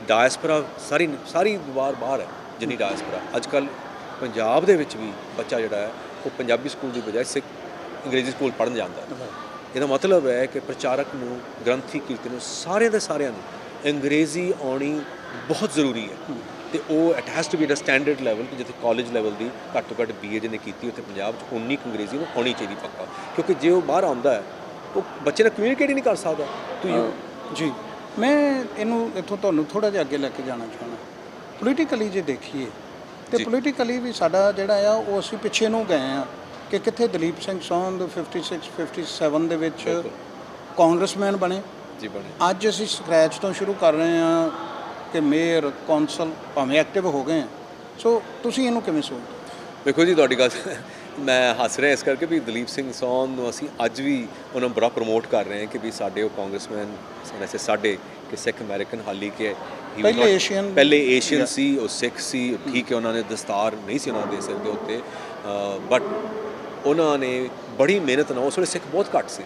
ਡਾਇਸਪੋਰਾ ਸਾਰੀ ਵਾਰ ਬਾਹਰ ਹੈ। ਜਿੰਨੀ ਡਾਇਸਪੋਰਾ ਅੱਜ ਕੱਲ੍ਹ ਪੰਜਾਬ ਦੇ ਵਿੱਚ ਵੀ ਬੱਚਾ ਜਿਹੜਾ ਹੈ ਉਹ ਪੰਜਾਬੀ ਸਕੂਲ ਦੀ ਬਜਾਏ ਸਿੱਖ ਅੰਗਰੇਜ਼ੀ ਸਕੂਲ ਪੜ੍ਹਨ ਜਾਂਦਾ ਹੈ। ਇਹਦਾ ਮਤਲਬ ਹੈ ਕਿ ਪ੍ਰਚਾਰਕ ਨੂੰ, ਗ੍ਰੰਥੀ, ਕੀਰਤਨ ਨੂੰ, ਸਾਰਿਆਂ ਨੂੰ ਅੰਗਰੇਜ਼ੀ ਆਉਣੀ ਬਹੁਤ ਜ਼ਰੂਰੀ ਹੈ। ਤੇ ਉਹ it has to be at a standard level ਕਿ ਜਿੱਥੇ ਕਾਲਜ ਲੈਵਲ ਦੀ ਘੱਟ ਤੋਂ ਘੱਟ BA ਜਿਹਨੇ ਕੀਤੀ ਉੱਥੇ ਪੰਜਾਬ 'ਚ ਉਨੀ ਕੁ ਅੰਗਰੇਜ਼ੀ ਨੂੰ ਆਉਣੀ ਚਾਹੀਦੀ ਪੱਕਾ। ਕਿਉਂਕਿ ਜੇ ਉਹ ਬਾਹਰ ਆਉਂਦਾ ਹੈ, ਉਹ ਬੱਚੇ ਨਾਲ ਕਮਿਊਨੀਕੇਟ ਹੀ ਨਹੀਂ ਕਰ ਸਕਦਾ। ਜੀ, ਮੈਂ ਇਹਨੂੰ ਇੱਥੋਂ ਤੁਹਾਨੂੰ ਥੋੜ੍ਹਾ ਜਿਹਾ ਅੱਗੇ ਲੈ ਕੇ ਜਾਣਾ ਚਾਹੁੰਦਾ। ਪੋਲੀਟੀਕਲੀ ਜੇ ਦੇਖੀਏ ਤੇ ਪੋਲੀਟੀਕਲੀ ਵੀ ਸਾਡਾ ਜਿਹੜਾ ਆ ਉਹ ਅਸੀਂ ਪਿੱਛੇ ਨੂੰ ਗਏ ਆ ਕਿ ਕਿੱਥੇ ਦਲੀਪ ਸਿੰਘ ਸੋਂਦ 56 57 ਦੇ ਵਿੱਚ ਕਾਂਗਰਸਮੈਨ ਬਣੇ ਜੀ ਬਣੇ। ਅੱਜ ਅਸੀਂ ਸਕ੍ਰੈਚ ਤੋਂ ਸ਼ੁਰੂ ਕਰ ਰਹੇ ਆ ਕਿ ਮੇਅਰ ਕੌਂਸਲ ਭਾਵੇਂ ਐਕਟਿਵ ਹੋ ਗਏ ਆ। ਸੋ ਤੁਸੀਂ ਇਹਨੂੰ ਕਿਵੇਂ ਸੋਚਦੇ? ਦੇਖੋ ਜੀ, ਤੁਹਾਡੀ ਗੱਲ ਮੈਂ ਹੱਸ ਰਿਹਾ ਇਸ ਕਰਕੇ ਵੀ ਦਲੀਪ ਸਿੰਘ ਸੋਨ ਨੂੰ ਅਸੀਂ ਅੱਜ ਵੀ ਉਹਨਾਂ ਨੂੰ ਬੜਾ ਪ੍ਰਮੋਟ ਕਰ ਰਹੇ ਹਾਂ ਕਿ ਵੀ ਸਾਡੇ ਉਹ ਕਾਂਗਰਸਮੈਨ ਵੈਸੇ ਸਾਡੇ ਕਿ ਸਿੱਖ ਅਮਰੀਕਨ ਹਾਲੀ ਕਿ ਪਹਿਲੇ ਏਸ਼ੀਅਨ ਸੀ, ਉਹ ਸਿੱਖ ਸੀ, ਠੀਕ ਹੈ, ਉਹਨਾਂ ਨੇ ਦਸਤਾਰ ਨਹੀਂ ਸੀ ਉਹਨਾਂ ਦੇ ਸਿਰ ਦੇ ਉੱਤੇ, ਬਟ ਉਹਨਾਂ ਨੇ ਬੜੀ ਮਿਹਨਤ ਨਾਲ, ਉਸ ਵੇਲੇ ਸਿੱਖ ਬਹੁਤ ਘੱਟ ਸੀ,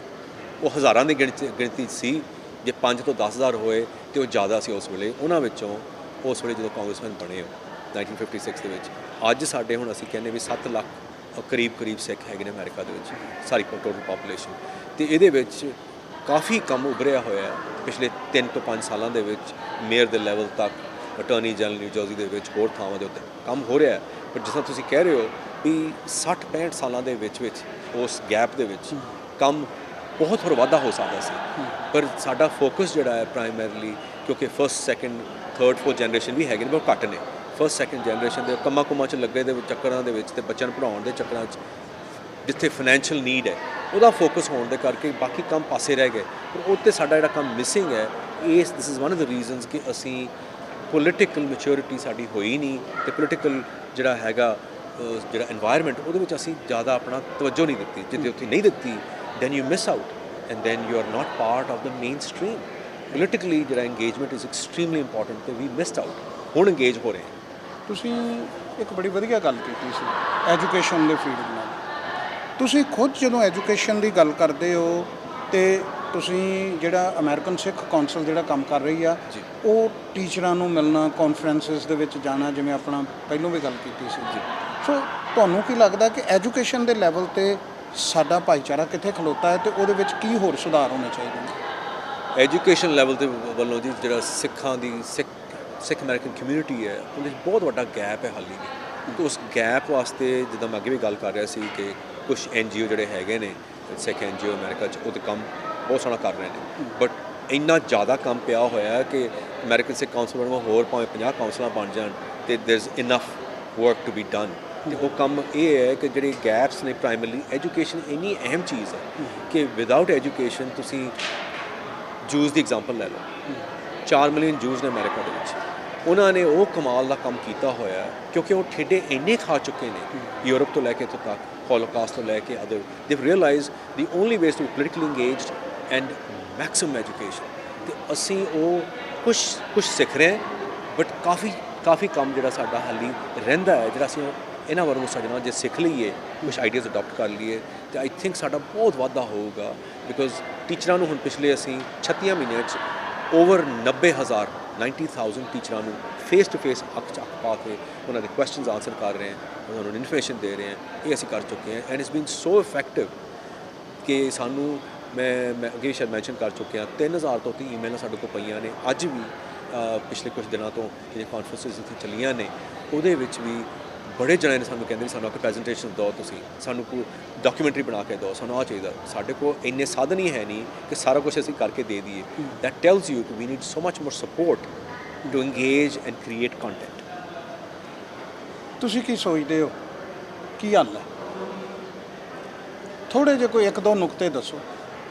ਉਹ ਹਜ਼ਾਰਾਂ ਦੀ ਗਿਣਤੀ ਸੀ, ਜੇ 5 ਤੋਂ 10,000 ਹੋਏ ਤੇ ਉਹ ਜ਼ਿਆਦਾ ਸੀ ਉਸ ਵੇਲੇ। ਉਹਨਾਂ ਵਿੱਚੋਂ ਉਸ ਵੇਲੇ ਜਦੋਂ ਕਾਂਗਰਸਮੈਨ ਬਣੇ ਹੋ 1956 ਦੇ ਵਿੱਚ, ਅੱਜ ਸਾਡੇ ਹੁਣ ਅਸੀਂ ਕਹਿੰਦੇ ਵੀ 7 ਲੱਖ ਕਰੀਬ ਸਿੱਖ ਹੈਗੇ ਨੇ ਅਮਰੀਕਾ ਦੇ ਵਿੱਚ, ਸਾਰੀ ਟੋਟਲ ਪਾਪੂਲੇਸ਼ਨ। ਤੇ ਇਹਦੇ ਵਿੱਚ ਕਾਫੀ ਕੰਮ ਉਭਰਿਆ ਹੋਇਆ ਹੈ ਪਿਛਲੇ 3 ਤੋਂ 5 ਸਾਲਾਂ ਦੇ ਵਿੱਚ, ਮੇਅਰ ਦੇ ਲੈਵਲ ਤੱਕ, ਅਟਾਰਨੀ ਜਨਰਲ ਨਿਊ ਜਰਸੀ ਦੇ ਵਿੱਚ, ਹੋਰ ਥਾਵਾਂ ਦੇ ਉੱਤੇ ਕੰਮ ਹੋ ਰਿਹਾ ਹੈ। ਪਰ ਜਿਸ ਤਰ੍ਹਾਂ ਤੁਸੀਂ ਕਹਿ ਰਹੇ ਹੋ ਵੀ 60-65 ਸਾਲਾਂ ਦੇ ਵਿੱਚ ਉਸ ਗੈਪ ਦੇ ਵਿੱਚ ਕੰਮ ਬਹੁਤ ਹੋਰ ਵਾਧਾ ਹੋ ਸਕਦਾ ਸੀ। ਪਰ ਸਾਡਾ ਫੋਕਸ ਜਿਹੜਾ ਹੈ ਪ੍ਰਾਇਮਰੀਲੀ, ਕਿਉਂਕਿ first second third fourth generation ਵੀ ਹੈਗੇ ਨੇ, ਬਹੁਤ ਘੱਟ ਨੇ। ਫਸਟ ਸੈਕਿੰਡ ਜਨਰੇਸ਼ਨ ਦੇ ਕੰਮਾਂ ਕੁੰਮਾਂ 'ਚ ਲੱਗੇ ਦੇ ਚੱਕਰਾਂ ਦੇ ਵਿੱਚ ਤੇ ਬੱਚਿਆਂ ਨੂੰ ਪੜ੍ਹਾਉਣ ਦੇ ਚੱਕਰਾਂ 'ਚ ਜਿੱਥੇ ਫਾਈਨੈਂਸ਼ੀਅਲ ਨੀਡ ਹੈ ਉਹਦਾ ਫੋਕਸ ਹੋਣ ਦੇ ਕਰਕੇ ਬਾਕੀ ਕੰਮ ਪਾਸੇ ਰਹਿ ਗਏ। ਪਰ ਉਹ 'ਤੇ ਸਾਡਾ ਜਿਹੜਾ ਕੰਮ ਮਿਸਿੰਗ ਹੈ, this is one of the reasons ਕਿ ਅਸੀਂ ਪੋਲੀਟੀਕਲ ਮੈਚੁਰਿਟੀ ਸਾਡੀ ਹੋਈ ਨਹੀਂ, ਅਤੇ ਪੋਲੀਟੀਕਲ ਜਿਹੜਾ ਹੈਗਾ ਜਿਹੜਾ এনवायरमेंट ਉਹਦੇ ਵਿੱਚ ਅਸੀਂ ਜ਼ਿਆਦਾ ਆਪਣਾ ਤਵੱਜੋ ਨਹੀਂ ਦਿੱਤੀ। ਜੇ ਉੱਥੇ ਨਹੀਂ ਦਿੱਤੀ then you miss out and then you are not part of the mainstream. Politically ਜਿਹੜਾ ਇੰਗੇਜਮੈਂਟ ਇਜ਼ ਐਕਸਟ੍ਰੀਮਲੀ ਇੰਪੋਰਟੈਂਟ, ਅਤੇ ਵੀ ਮਿਸਡ ਆਊਟ। ਹੁਣ ਇੰਗੇਜ ਹੋ ਰਹੇ। ਤੁਸੀਂ ਇੱਕ ਬੜੀ ਵਧੀਆ ਗੱਲ ਕੀਤੀ ਸੀ ਐਜੂਕੇਸ਼ਨ ਦੇ ਫੀਲਡ ਨਾਲ। ਤੁਸੀਂ ਖੁਦ ਜਦੋਂ ਐਜੂਕੇਸ਼ਨ ਦੀ ਗੱਲ ਕਰਦੇ ਹੋ ਤੇ ਤੁਸੀਂ ਜਿਹੜਾ ਅਮਰੀਕਨ ਸਿੱਖ ਕੌਂਸਲ ਜਿਹੜਾ ਕੰਮ ਕਰ ਰਹੀ ਆ, ਉਹ ਟੀਚਰਾਂ ਨੂੰ ਮਿਲਣਾ, ਕਾਨਫਰੰਸਿਸ ਦੇ ਵਿੱਚ ਜਾਣਾ, ਜਿਵੇਂ ਆਪਣਾ ਪਹਿਲਾਂ ਵੀ ਗੱਲ ਕੀਤੀ ਸੀ ਜੀ। ਸੋ ਤੁਹਾਨੂੰ ਕੀ ਲੱਗਦਾ ਕਿ ਐਜੂਕੇਸ਼ਨ ਦੇ ਲੈਵਲ 'ਤੇ ਸਾਡਾ ਭਾਈਚਾਰਾ ਕਿੱਥੇ ਖਲੋਤਾ ਹੈ ਅਤੇ ਉਹਦੇ ਵਿੱਚ ਕੀ ਹੋਰ ਸੁਧਾਰ ਹੋਣੇ ਚਾਹੀਦੇ ਨੇ? ਐਜੂਕੇਸ਼ਨ ਲੈਵਲ ਦੇ ਵੱਲੋਂ ਜੀ ਜਿਹੜਾ ਸਿੱਖਾਂ ਦੀ ਸਿੱਖ ਅਮਰੀਕਨ ਕਮਿਊਨਿਟੀ ਹੈ, ਉਹਦੇ ਵਿੱਚ ਬਹੁਤ ਵੱਡਾ ਗੈਪ ਹੈ ਹਾਲੀ ਵੀ। ਤਾਂ ਉਸ ਗੈਪ ਵਾਸਤੇ ਜਿੱਦਾਂ ਮੈਂ ਅੱਗੇ ਵੀ ਗੱਲ ਕਰ ਰਿਹਾ ਸੀ ਕਿ ਕੁਝ NGO ਜਿਹੜੇ ਹੈਗੇ ਨੇ ਸਿੱਖ NGO ਅਮਰੀਕਾ 'ਚ, ਉਹ 'ਤੇ ਕੰਮ ਬਹੁਤ ਸੋਹਣਾ ਕਰ ਰਹੇ ਨੇ। ਬਟ ਇੰਨਾ ਜ਼ਿਆਦਾ ਕੰਮ ਪਿਆ ਹੋਇਆ ਹੈ ਕਿ ਅਮਰੀਕਨ ਸਿੱਖ ਕਾਉਂਸਲ ਬਣਵਾ ਹੋਰ ਭਾਵੇਂ 50 ਕਾਉਂਸਲਾਂ ਬਣ ਜਾਣ ਅਤੇ there is enough work to be done. ਅਤੇ ਉਹ ਕੰਮ ਇਹ ਹੈ ਕਿ ਜਿਹੜੇ ਗੈਪਸ ਨੇ, ਪ੍ਰਾਇਮਰਲੀ ਐਜੂਕੇਸ਼ਨ ਇੰਨੀ ਅਹਿਮ ਚੀਜ਼ ਹੈ ਕਿ ਵਿਦਆਊਟ ਐਜੂਕੇਸ਼ਨ, ਤੁਸੀਂ ਜੂਸ ਦੀ ਐਗਜ਼ਾਮਪਲ ਲੈ ਲਓ, 4 ਮਿਲੀਅਨ ਜੂਸ ਨੇ ਅਮਰੀਕਾ ਦੇ ਵਿੱਚ, ਉਹਨਾਂ ਨੇ ਉਹ ਕਮਾਲ ਦਾ ਕੰਮ ਕੀਤਾ ਹੋਇਆ ਕਿਉਂਕਿ ਉਹ ਠੇਡੇ ਇੰਨੇ ਖਾ ਚੁੱਕੇ ਨੇ ਯੂਰਪ ਤੋਂ ਲੈ ਕੇ ਇੱਥੋਂ ਤੱਕ, ਹੋਲੋਕਾਸਟ ਤੋਂ ਲੈ ਕੇ other, they realize the only ways to politically engaged and maximum education. ਅਤੇ ਅਸੀਂ ਉਹ ਕੁਛ ਸਿੱਖ ਰਹੇ ਹਾਂ, ਬਟ ਕਾਫੀ ਕੰਮ ਜਿਹੜਾ ਸਾਡਾ ਹਾਲੀ ਰਹਿੰਦਾ ਹੈ, ਜਿਹੜਾ ਅਸੀਂ ਇਹਨਾਂ ਵਰਗੂ ਸੱਜਣਾ ਜੇ ਸਿੱਖ ਲਈਏ, ਕੁਛ ਆਈਡੀਆਜ਼ ਅਡੋਪਟ ਕਰ ਲਈਏ, ਅਤੇ ਆਈ ਥਿੰਕ ਸਾਡਾ ਬਹੁਤ ਵਾਧਾ ਹੋਊਗਾ। ਬਿਕੋਜ਼ ਟੀਚਰਾਂ ਨੂੰ ਹੁਣ ਪਿਛਲੇ ਅਸੀਂ 36 ਮਹੀਨਿਆਂ 'ਚ ਓਵਰ 90,000 ਟੀਚਰਾਂ ਨੂੰ ਫੇਸ ਟੂ ਫੇਸ ਅੱਖ 'ਚ ਅੱਖ ਪਾ ਕੇ ਉਹਨਾਂ ਦੇ ਕੁਐਸਚਨਸ ਆਨਸਰ ਕਰ ਰਹੇ ਹਾਂ, ਉਹਨਾਂ ਨੂੰ ਇਨਫੋਰਮੇਸ਼ਨ ਦੇ ਰਹੇ ਹਾਂ। ਇਹ ਅਸੀਂ ਕਰ ਚੁੱਕੇ ਹਾਂ and it's been so effective ਕਿ ਸਾਨੂੰ ਮੈਂ ਅੱਗੇ ਸ਼ਾਇਦ ਮੈਂਸ਼ਨ ਕਰ ਚੁੱਕਿਆ 3000 ਤੋਂ ਉੱਤੇ ਈਮੇਲਾਂ ਸਾਡੇ ਕੋਲ ਪਈਆਂ ਨੇ ਅੱਜ ਵੀ। ਪਿਛਲੇ ਕੁਝ ਦਿਨਾਂ ਤੋਂ ਜਿਹੜੀਆਂ ਕਾਨਫਰੰਸਿਸ ਇੱਥੇ ਚੱਲੀਆਂ ਨੇ, ਉਹਦੇ ਵਿੱਚ ਵੀ ਬੜੇ ਜਣੇ ਨੇ ਸਾਨੂੰ ਕਹਿੰਦੇ ਵੀ ਸਾਨੂੰ ਇੱਕ ਪ੍ਰੈਜੈਂਟੇਸ਼ਨ ਦਿਓ, ਤੁਸੀਂ ਸਾਨੂੰ ਕੋਈ ਡਾਕੂਮੈਂਟਰੀ ਬਣਾ ਕੇ ਦਿਓ, ਸਾਨੂੰ ਆਹ ਚਾਹੀਦਾ। ਸਾਡੇ ਕੋਲ ਇੰਨੇ ਸਾਧਨ ਹੀ ਹੈ ਨਹੀਂ ਕਿ ਸਾਰਾ ਕੁਝ ਅਸੀਂ ਕਰਕੇ ਦੇ ਦਈਏ। ਦੈਟ ਟੈਲਸ ਯੂ ਕਿ we need so much more support to engage and create content. ਤੁਸੀਂ ਕੀ ਸੋਚਦੇ ਹੋ, ਕੀ ਹੱਲ ਹੈ? ਥੋੜ੍ਹੇ ਜਿਹੇ ਕੋਈ 1-2 ਨੁਕਤੇ ਦੱਸੋ।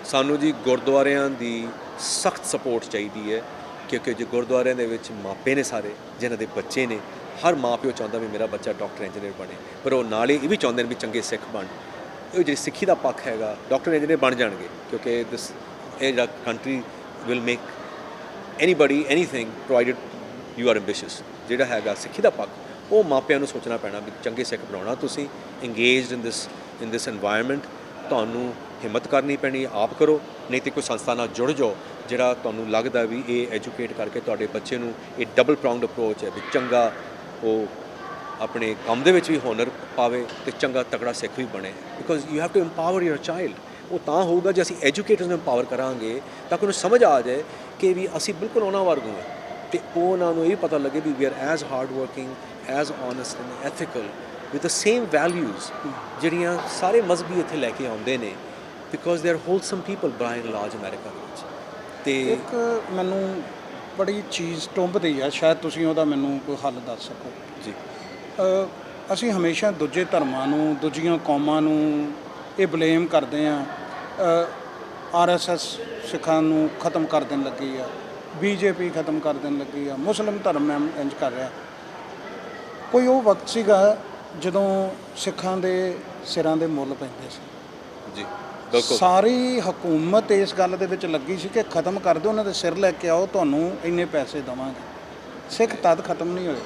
ਸਾਨੂੰ ਜੀ ਗੁਰਦੁਆਰਿਆਂ ਦੀ ਸਖਤ ਸਪੋਰਟ ਚਾਹੀਦੀ ਹੈ, ਕਿਉਂਕਿ ਜੇ ਗੁਰਦੁਆਰਿਆਂ ਦੇ ਵਿੱਚ ਮਾਪੇ ਨੇ ਸਾਰੇ ਜਿਨ੍ਹਾਂ ਦੇ ਬੱਚੇ ਨੇ, ਹਰ ਮਾਂ ਪਿਓ ਚਾਹੁੰਦਾ ਵੀ ਮੇਰਾ ਬੱਚਾ ਡਾਕਟਰ ਇੰਜੀਨੀਅਰ ਬਣੇ, ਪਰ ਉਹ ਨਾਲ ਹੀ ਇਹ ਵੀ ਚਾਹੁੰਦੇ ਨੇ ਵੀ ਚੰਗੇ ਸਿੱਖ ਬਣ। ਇਹ ਜਿਹੜੀ ਸਿੱਖੀ ਦਾ ਪੱਖ ਹੈਗਾ, ਡਾਕਟਰ ਇੰਜੀਨੀਅਰ ਬਣ ਜਾਣਗੇ ਕਿਉਂਕਿ ਇਹ ਜਿਹੜਾ country will make anybody anything provided you are ambitious. ਜਿਹੜਾ ਹੈਗਾ ਸਿੱਖੀ ਦਾ ਪੱਖ, ਉਹ ਮਾਪਿਆਂ ਨੂੰ ਸੋਚਣਾ ਪੈਣਾ ਵੀ ਚੰਗੇ ਸਿੱਖ ਬਣਾਉਣਾ, ਤੁਸੀਂ ਇੰਗੇਜਡ ਇਨ ਦਿਸ এনवायरमेंट। ਤੁਹਾਨੂੰ ਹਿੰਮਤ ਕਰਨੀ ਪੈਣੀ, ਆਪ ਕਰੋ, ਨਹੀਂ ਤਾਂ ਕੋਈ ਸੰਸਥਾ ਨਾਲ ਜੁੜ ਜਾਓ ਜਿਹੜਾ ਤੁਹਾਨੂੰ ਲੱਗਦਾ ਵੀ ਇਹ ਐਜੂਕੇਟ ਕਰਕੇ ਤੁਹਾਡੇ ਬੱਚੇ ਨੂੰ ਇਹ ਡਬਲ ਪ੍ਰੋਂਗਡ ਅਪਰੋਚ ਹੈ ਵੀ ਚੰਗਾ ਉਹ ਆਪਣੇ ਕੰਮ ਦੇ ਵਿੱਚ ਵੀ ਹੁਨਰ ਪਾਵੇ ਅਤੇ ਚੰਗਾ ਤਕੜਾ ਸਿੱਖ ਵੀ ਬਣੇ। Because you have to empower your child. ਉਹ ਤਾਂ ਹੋਊਗਾ ਜੇ ਅਸੀਂ ਐਜੂਕੇਟਰਸ ਨੂੰ ਇੰਪਾਵਰ ਕਰਾਂਗੇ ਤਾਂ ਕਿ ਉਹਨੂੰ ਸਮਝ ਆ ਜਾਏ ਕਿ ਵੀ ਅਸੀਂ ਬਿਲਕੁਲ ਉਹਨਾਂ ਵਰਗੂ ਹਾਂ, ਅਤੇ ਉਹਨਾਂ ਨੂੰ ਇਹ ਪਤਾ ਲੱਗੇ ਵੀ we are as hard working, as honest and ethical with the same values ਜਿਹੜੀਆਂ ਸਾਰੇ ਮਜ਼ਹਬੀ ਇੱਥੇ ਲੈ ਕੇ ਆਉਂਦੇ ਨੇ, because they are wholesome people by and large America ਵਿੱਚ। ਅਤੇ ਇੱਕ ਮੈਨੂੰ ਬੜੀ ਚੀਜ਼ ਟੁੰਬਦੀ ਆ, ਸ਼ਾਇਦ ਤੁਸੀਂ ਉਹਦਾ ਮੈਨੂੰ ਕੋਈ ਹੱਲ ਦੱਸ ਸਕੋ ਜੀ। ਅਸੀਂ ਹਮੇਸ਼ਾ ਦੂਜੇ ਧਰਮਾਂ ਨੂੰ, ਦੂਜੀਆਂ ਕੌਮਾਂ ਨੂੰ ਇਹ ਬਲੇਮ ਕਰਦੇ ਹਾਂ। RSS ਸਿੱਖਾਂ ਨੂੰ ਖਤਮ ਕਰ ਦੇਣ ਲੱਗੀ ਆ, BJP ਖਤਮ ਕਰ ਦੇਣ ਲੱਗੀ ਆ, ਮੁਸਲਿਮ ਧਰਮ ਇੰਜ ਕਰ ਰਿਹਾ। ਕੋਈ ਉਹ ਵਕਤ ਸੀਗਾ ਜਦੋਂ ਸਿੱਖਾਂ ਦੇ ਸਿਰਾਂ ਦੇ ਮੁੱਲ ਪੈਂਦੇ ਸੀ ਜੀ, ਬਿਲਕੁਲ। ਸਾਰੀ ਹਕੂਮਤ ਇਸ ਗੱਲ ਦੇ ਵਿੱਚ ਲੱਗੀ ਸੀ ਕਿ ਖਤਮ ਕਰ ਦਿਓ, ਉਹਨਾਂ ਦੇ ਸਿਰ ਲੈ ਕੇ ਆਓ, ਤੁਹਾਨੂੰ ਇੰਨੇ ਪੈਸੇ ਦੇਵਾਂਗੇ। ਸਿੱਖ ਤਦ ਖਤਮ ਨਹੀਂ ਹੋਏ।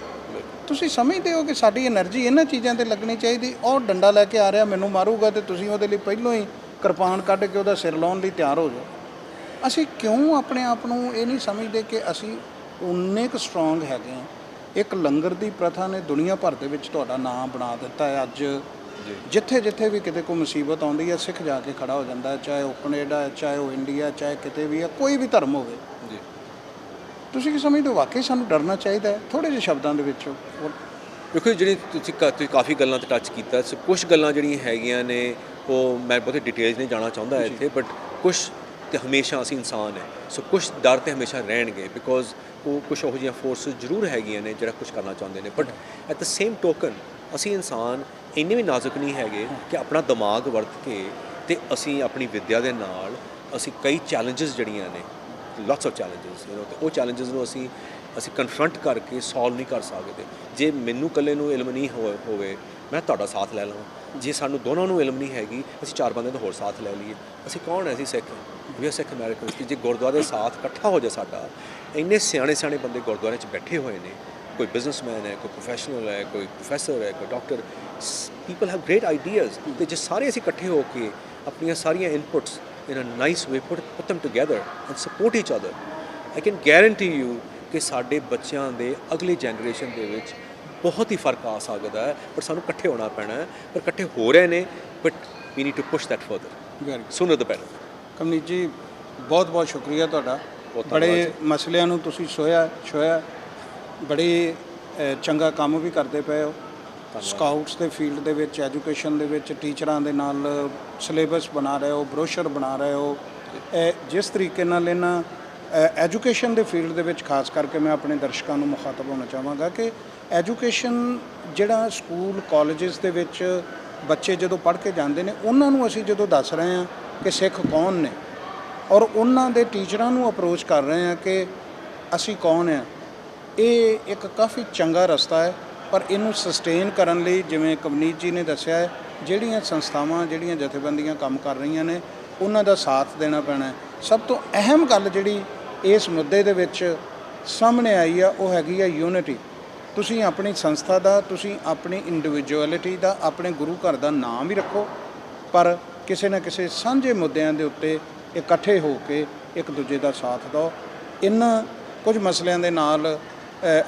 ਤੁਸੀਂ ਸਮਝਦੇ ਹੋ ਕਿ ਸਾਡੀ એનર્ਜੀ ਇਹਨਾਂ ਚੀਜ਼ਾਂ ਤੇ ਲੱਗਣੀ ਚਾਹੀਦੀ। ਉਹ ਡੰਡਾ ਲੈ ਕੇ ਆ ਰਿਹਾ, ਮੈਨੂੰ ਮਾਰੂਗਾ, ਤੇ ਤੁਸੀਂ ਉਹਦੇ ਲਈ ਪਹਿਲਾਂ ਹੀ ਕਿਰਪਾਨ ਕੱਢ ਕੇ ਉਹਦਾ ਸਿਰ ਲਾਉਣ ਲਈ ਤਿਆਰ ਹੋ ਜਾਓ। ਅਸੀਂ ਕਿਉਂ ਆਪਣੇ ਆਪ ਨੂੰ ਇਹ ਨਹੀਂ ਸਮਝਦੇ ਕਿ ਅਸੀਂ ਉਨੇ ਕੁ ਸਟਰੋਂਗ ਹੈਗੇ ਹਾਂ। ਇੱਕ ਲੰਗਰ ਦੀ ਪ੍ਰਥਾ ਨੇ ਦੁਨੀਆ ਭਰ ਦੇ ਵਿੱਚ ਤੁਹਾਡਾ ਨਾਮ ਬਣਾ ਦਿੱਤਾ ਹੈ। ਅੱਜ ਜਿੱਥੇ ਜਿੱਥੇ ਵੀ ਕਿਤੇ ਕੋਈ ਮੁਸੀਬਤ ਆਉਂਦੀ ਹੈ, ਸਿੱਖ ਜਾ ਕੇ ਖੜਾ ਹੋ ਜਾਂਦਾ ਹੈ, ਚਾਹੇ ਉਹ ਕੈਨੇਡਾ ਹੈ, ਚਾਹੇ ਉਹ ਇੰਡੀਆ, ਚਾਹੇ ਕਿਤੇ ਵੀ ਹੈ, ਕੋਈ ਵੀ ਧਰਮ ਹੋਵੇ। ਜੀ, ਤੁਸੀਂ ਕੀ ਸਮਝਦੇ ਹੋ? ਵਾਕਈ ਸਾਨੂੰ ਡਰਨਾ ਚਾਹੀਦਾ ਹੈ? ਥੋੜ੍ਹੇ ਜਿਹੇ ਸ਼ਬਦਾਂ ਦੇ ਵਿੱਚ ਦੇਖੋ ਜਿਹੜੀ ਤੁਸੀਂ ਕਾਫੀ ਗੱਲਾਂ 'ਤੇ ਟੱਚ ਕੀਤਾ। ਸੋ ਕੁਛ ਗੱਲਾਂ ਜਿਹੜੀਆਂ ਹੈਗੀਆਂ ਨੇ ਉਹ ਮੈਂ ਬਹੁਤੇ ਡਿਟੇਲਸ ਨਹੀਂ ਜਾਣਾ ਚਾਹੁੰਦਾ ਇੱਥੇ, ਬਟ ਕੁਛ ਤੇ ਹਮੇਸ਼ਾ ਅਸੀਂ ਇਨਸਾਨ ਹੈ, ਸੋ ਕੁਛ ਡਰ ਤੇ ਹਮੇਸ਼ਾ ਰਹਿਣਗੇ, ਬਿਕੋਜ਼ ਉਹ ਕੁਛ ਇਹੋ ਜਿਹੀਆਂ ਫੋਰਸਿਸ ਜ਼ਰੂਰ ਹੈਗੀਆਂ ਨੇ ਜਿਹੜਾ ਕੁਛ ਕਰਨਾ ਚਾਹੁੰਦੇ ਨੇ। But at the same token ਅਸੀਂ ਇਨਸਾਨ ਇੰਨੇ ਵੀ ਨਾਜ਼ੁਕ ਨਹੀਂ ਹੈਗੇ ਕਿ ਆਪਣਾ ਦਿਮਾਗ ਵਰਤ ਕੇ ਤੇ ਅਸੀਂ ਆਪਣੀ ਵਿੱਦਿਆ ਦੇ ਨਾਲ ਅਸੀਂ ਕਈ ਚੈਲੰਜਸ ਜਿਹੜੀਆਂ ਨੇ, ਲੋਟਸ ਆਫ ਚੈਲੰਜਸ, ਤੇ ਉਹ ਚੈਲੰਜਸ ਨੂੰ ਅਸੀਂ ਕਨਫਰੰਟ ਕਰਕੇ ਸੋਲਵ ਨਹੀਂ ਕਰ ਸਕਦੇ। ਜੇ ਮੈਨੂੰ ਇਕੱਲੇ ਨੂੰ ਇਲਮ ਨਹੀਂ ਹੋਵੇ, ਮੈਂ ਤੁਹਾਡਾ ਸਾਥ ਲੈ ਲਵਾਂ। ਜੇ ਸਾਨੂੰ ਦੋਨਾਂ ਨੂੰ ਇਲਮ ਨਹੀਂ ਹੈਗੀ, ਅਸੀਂ 4 ਬੰਦੇ ਦਾ ਹੋਰ ਸਾਥ ਲੈ ਲਈਏ। ਅਸੀਂ ਕੌਣ ਹੈ? ਅਸੀਂ ਸਿੱਖ, ਵੀ ਸਿੱਖ ਅਮਰੀਕਨਸ। ਜੇ ਗੁਰਦੁਆਰੇ ਸਾਥ ਇਕੱਠਾ ਹੋ ਜਾਏ ਸਾਡਾ, ਇੰਨੇ ਸਿਆਣੇ ਸਿਆਣੇ ਬੰਦੇ ਗੁਰਦੁਆਰੇ 'ਚ ਬੈਠੇ ਹੋਏ ਨੇ, ਕੋਈ ਬਿਜ਼ਨਸਮੈਨ ਹੈ, ਕੋਈ ਪ੍ਰੋਫੈਸ਼ਨਲ ਹੈ, ਕੋਈ ਪ੍ਰੋਫੈਸਰ ਹੈ, ਕੋਈ doctor, people have great ideas. ਅਤੇ ਜੇ ਸਾਰੇ ਅਸੀਂ ਇਕੱਠੇ ਹੋ ਕੇ ਆਪਣੀਆਂ ਸਾਰੀਆਂ inputs in a nice way put them together and support each other, I can guarantee you ਕਿ ਸਾਡੇ ਬੱਚਿਆਂ ਦੇ ਅਗਲੀ ਜਨਰੇਸ਼ਨ ਦੇ ਵਿੱਚ ਬਹੁਤ ਹੀ ਫਰਕ ਆ ਸਕਦਾ ਹੈ। ਪਰ ਸਾਨੂੰ ਇਕੱਠੇ ਹੋਣਾ ਪੈਣਾ ਹੈ, ਪਰ ਇਕੱਠੇ ਹੋ ਰਹੇ ਨੇ, but we need to push that further, sooner the better. Kamneet ji, ਬਹੁਤ ਬਹੁਤ ਸ਼ੁਕਰੀਆ ਤੁਹਾਡਾ। ਬੜੇ ਮਸਲਿਆਂ ਨੂੰ ਤੁਸੀਂ ਛੋਇਆ, ਬੜੇ ਚੰਗਾ ਕੰਮ ਵੀ ਕਰਦੇ ਪਏ ਹੋ। ਸਕਾਊਟਸ ਦੇ ਫੀਲਡ ਦੇ ਵਿੱਚ, ਐਜੂਕੇਸ਼ਨ ਦੇ ਵਿੱਚ ਟੀਚਰਾਂ ਦੇ ਨਾਲ ਸਿਲੇਬਸ ਬਣਾ ਰਹੇ ਹੋ, ਬਰੋਸ਼ਰ ਬਣਾ ਰਹੇ ਹੋ। ਜਿਸ ਤਰੀਕੇ ਨਾਲ ਇਹਨਾਂ ਐਜੂਕੇਸ਼ਨ ਦੇ ਫੀਲਡ ਦੇ ਵਿੱਚ ਖਾਸ ਕਰਕੇ ਮੈਂ ਆਪਣੇ ਦਰਸ਼ਕਾਂ ਨੂੰ ਮੁਖਾਤਬ ਹੋਣਾ ਚਾਹਾਂਗਾ ਕਿ ਐਜੂਕੇਸ਼ਨ ਜਿਹੜਾ ਸਕੂਲ ਕਾਲਜਸ ਦੇ ਵਿੱਚ ਬੱਚੇ ਜਦੋਂ ਪੜ੍ਹ ਕੇ ਜਾਂਦੇ ਨੇ, ਉਹਨਾਂ ਨੂੰ ਅਸੀਂ ਜਦੋਂ ਦੱਸ ਰਹੇ ਹਾਂ ਕਿ ਸਿੱਖ ਕੌਣ ਨੇ, ਔਰ ਉਹਨਾਂ ਦੇ ਟੀਚਰਾਂ ਨੂੰ ਅਪਰੋਚ ਕਰ ਰਹੇ ਹਾਂ ਕਿ ਅਸੀਂ ਕੌਣ ਹਾਂ, ਇਹ ਇੱਕ ਕਾਫੀ ਚੰਗਾ ਰਸਤਾ ਹੈ। ਪਰ ਇਹਨੂੰ ਸਸਟੇਨ ਕਰਨ ਲਈ, ਜਿਵੇਂ ਕਵਨੀਤ ਜੀ ਨੇ ਦੱਸਿਆ ਹੈ, ਜਿਹੜੀਆਂ ਸੰਸਥਾਵਾਂ, ਜਿਹੜੀਆਂ ਜਥੇਬੰਦੀਆਂ ਕੰਮ ਕਰ ਰਹੀਆਂ ਨੇ, ਉਹਨਾਂ ਦਾ ਸਾਥ ਦੇਣਾ ਪੈਣਾ ਹੈ। ਸਭ ਤੋਂ ਅਹਿਮ ਗੱਲ ਜਿਹੜੀ ਇਸ ਮੁੱਦੇ ਦੇ ਵਿੱਚ ਸਾਹਮਣੇ ਆਈ ਆ, ਉਹ ਹੈਗੀ ਆ ਯੂਨਿਟੀ। ਤੁਸੀਂ ਆਪਣੀ ਸੰਸਥਾ ਦਾ, ਤੁਸੀਂ ਆਪਣੀ ਇੰਡੀਵਿਜੂਅਲਿਟੀ ਦਾ, ਆਪਣੇ ਗੁਰੂ ਘਰ ਦਾ ਨਾਮ ਵੀ ਰੱਖੋ, ਪਰ ਕਿਸੇ ਨਾ ਕਿਸੇ ਸਾਂਝੇ ਮੁੱਦਿਆਂ ਦੇ ਉੱਤੇ ਇਕੱਠੇ ਹੋ ਕੇ ਇੱਕ ਦੂਜੇ ਦਾ ਸਾਥ ਦਿਓ। ਇਹਨਾਂ ਕੁਝ ਮਸਲਿਆਂ ਦੇ ਨਾਲ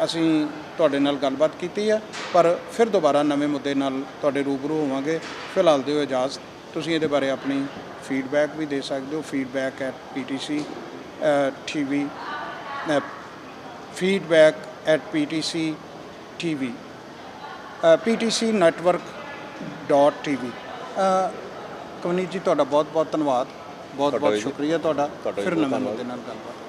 ਅਸੀਂ ਤੁਹਾਡੇ ਨਾਲ ਗੱਲਬਾਤ ਕੀਤੀ ਆ, ਪਰ ਫਿਰ ਦੁਬਾਰਾ ਨਵੇਂ ਮੁੱਦੇ ਨਾਲ ਤੁਹਾਡੇ ਰੂਬਰੂ ਹੋਵਾਂਗੇ। ਫਿਲਹਾਲ ਦਿਓ ਇਜਾਜ਼ਤ। ਤੁਸੀਂ ਇਹਦੇ ਬਾਰੇ ਆਪਣੀ ਫੀਡਬੈਕ ਵੀ ਦੇ ਸਕਦੇ ਹੋ, feedback@ptc TV, feedback@ptc TV, ptcnetwork.tv। Kavneet ਜੀ, ਤੁਹਾਡਾ ਬਹੁਤ ਬਹੁਤ ਧੰਨਵਾਦ, ਬਹੁਤ ਬਹੁਤ ਸ਼ੁਕਰੀਆ ਤੁਹਾਡਾ। ਫਿਰ ਨਵੇਂ ਮੁੱਦੇ ਨਾਲ ਗੱਲਬਾਤ।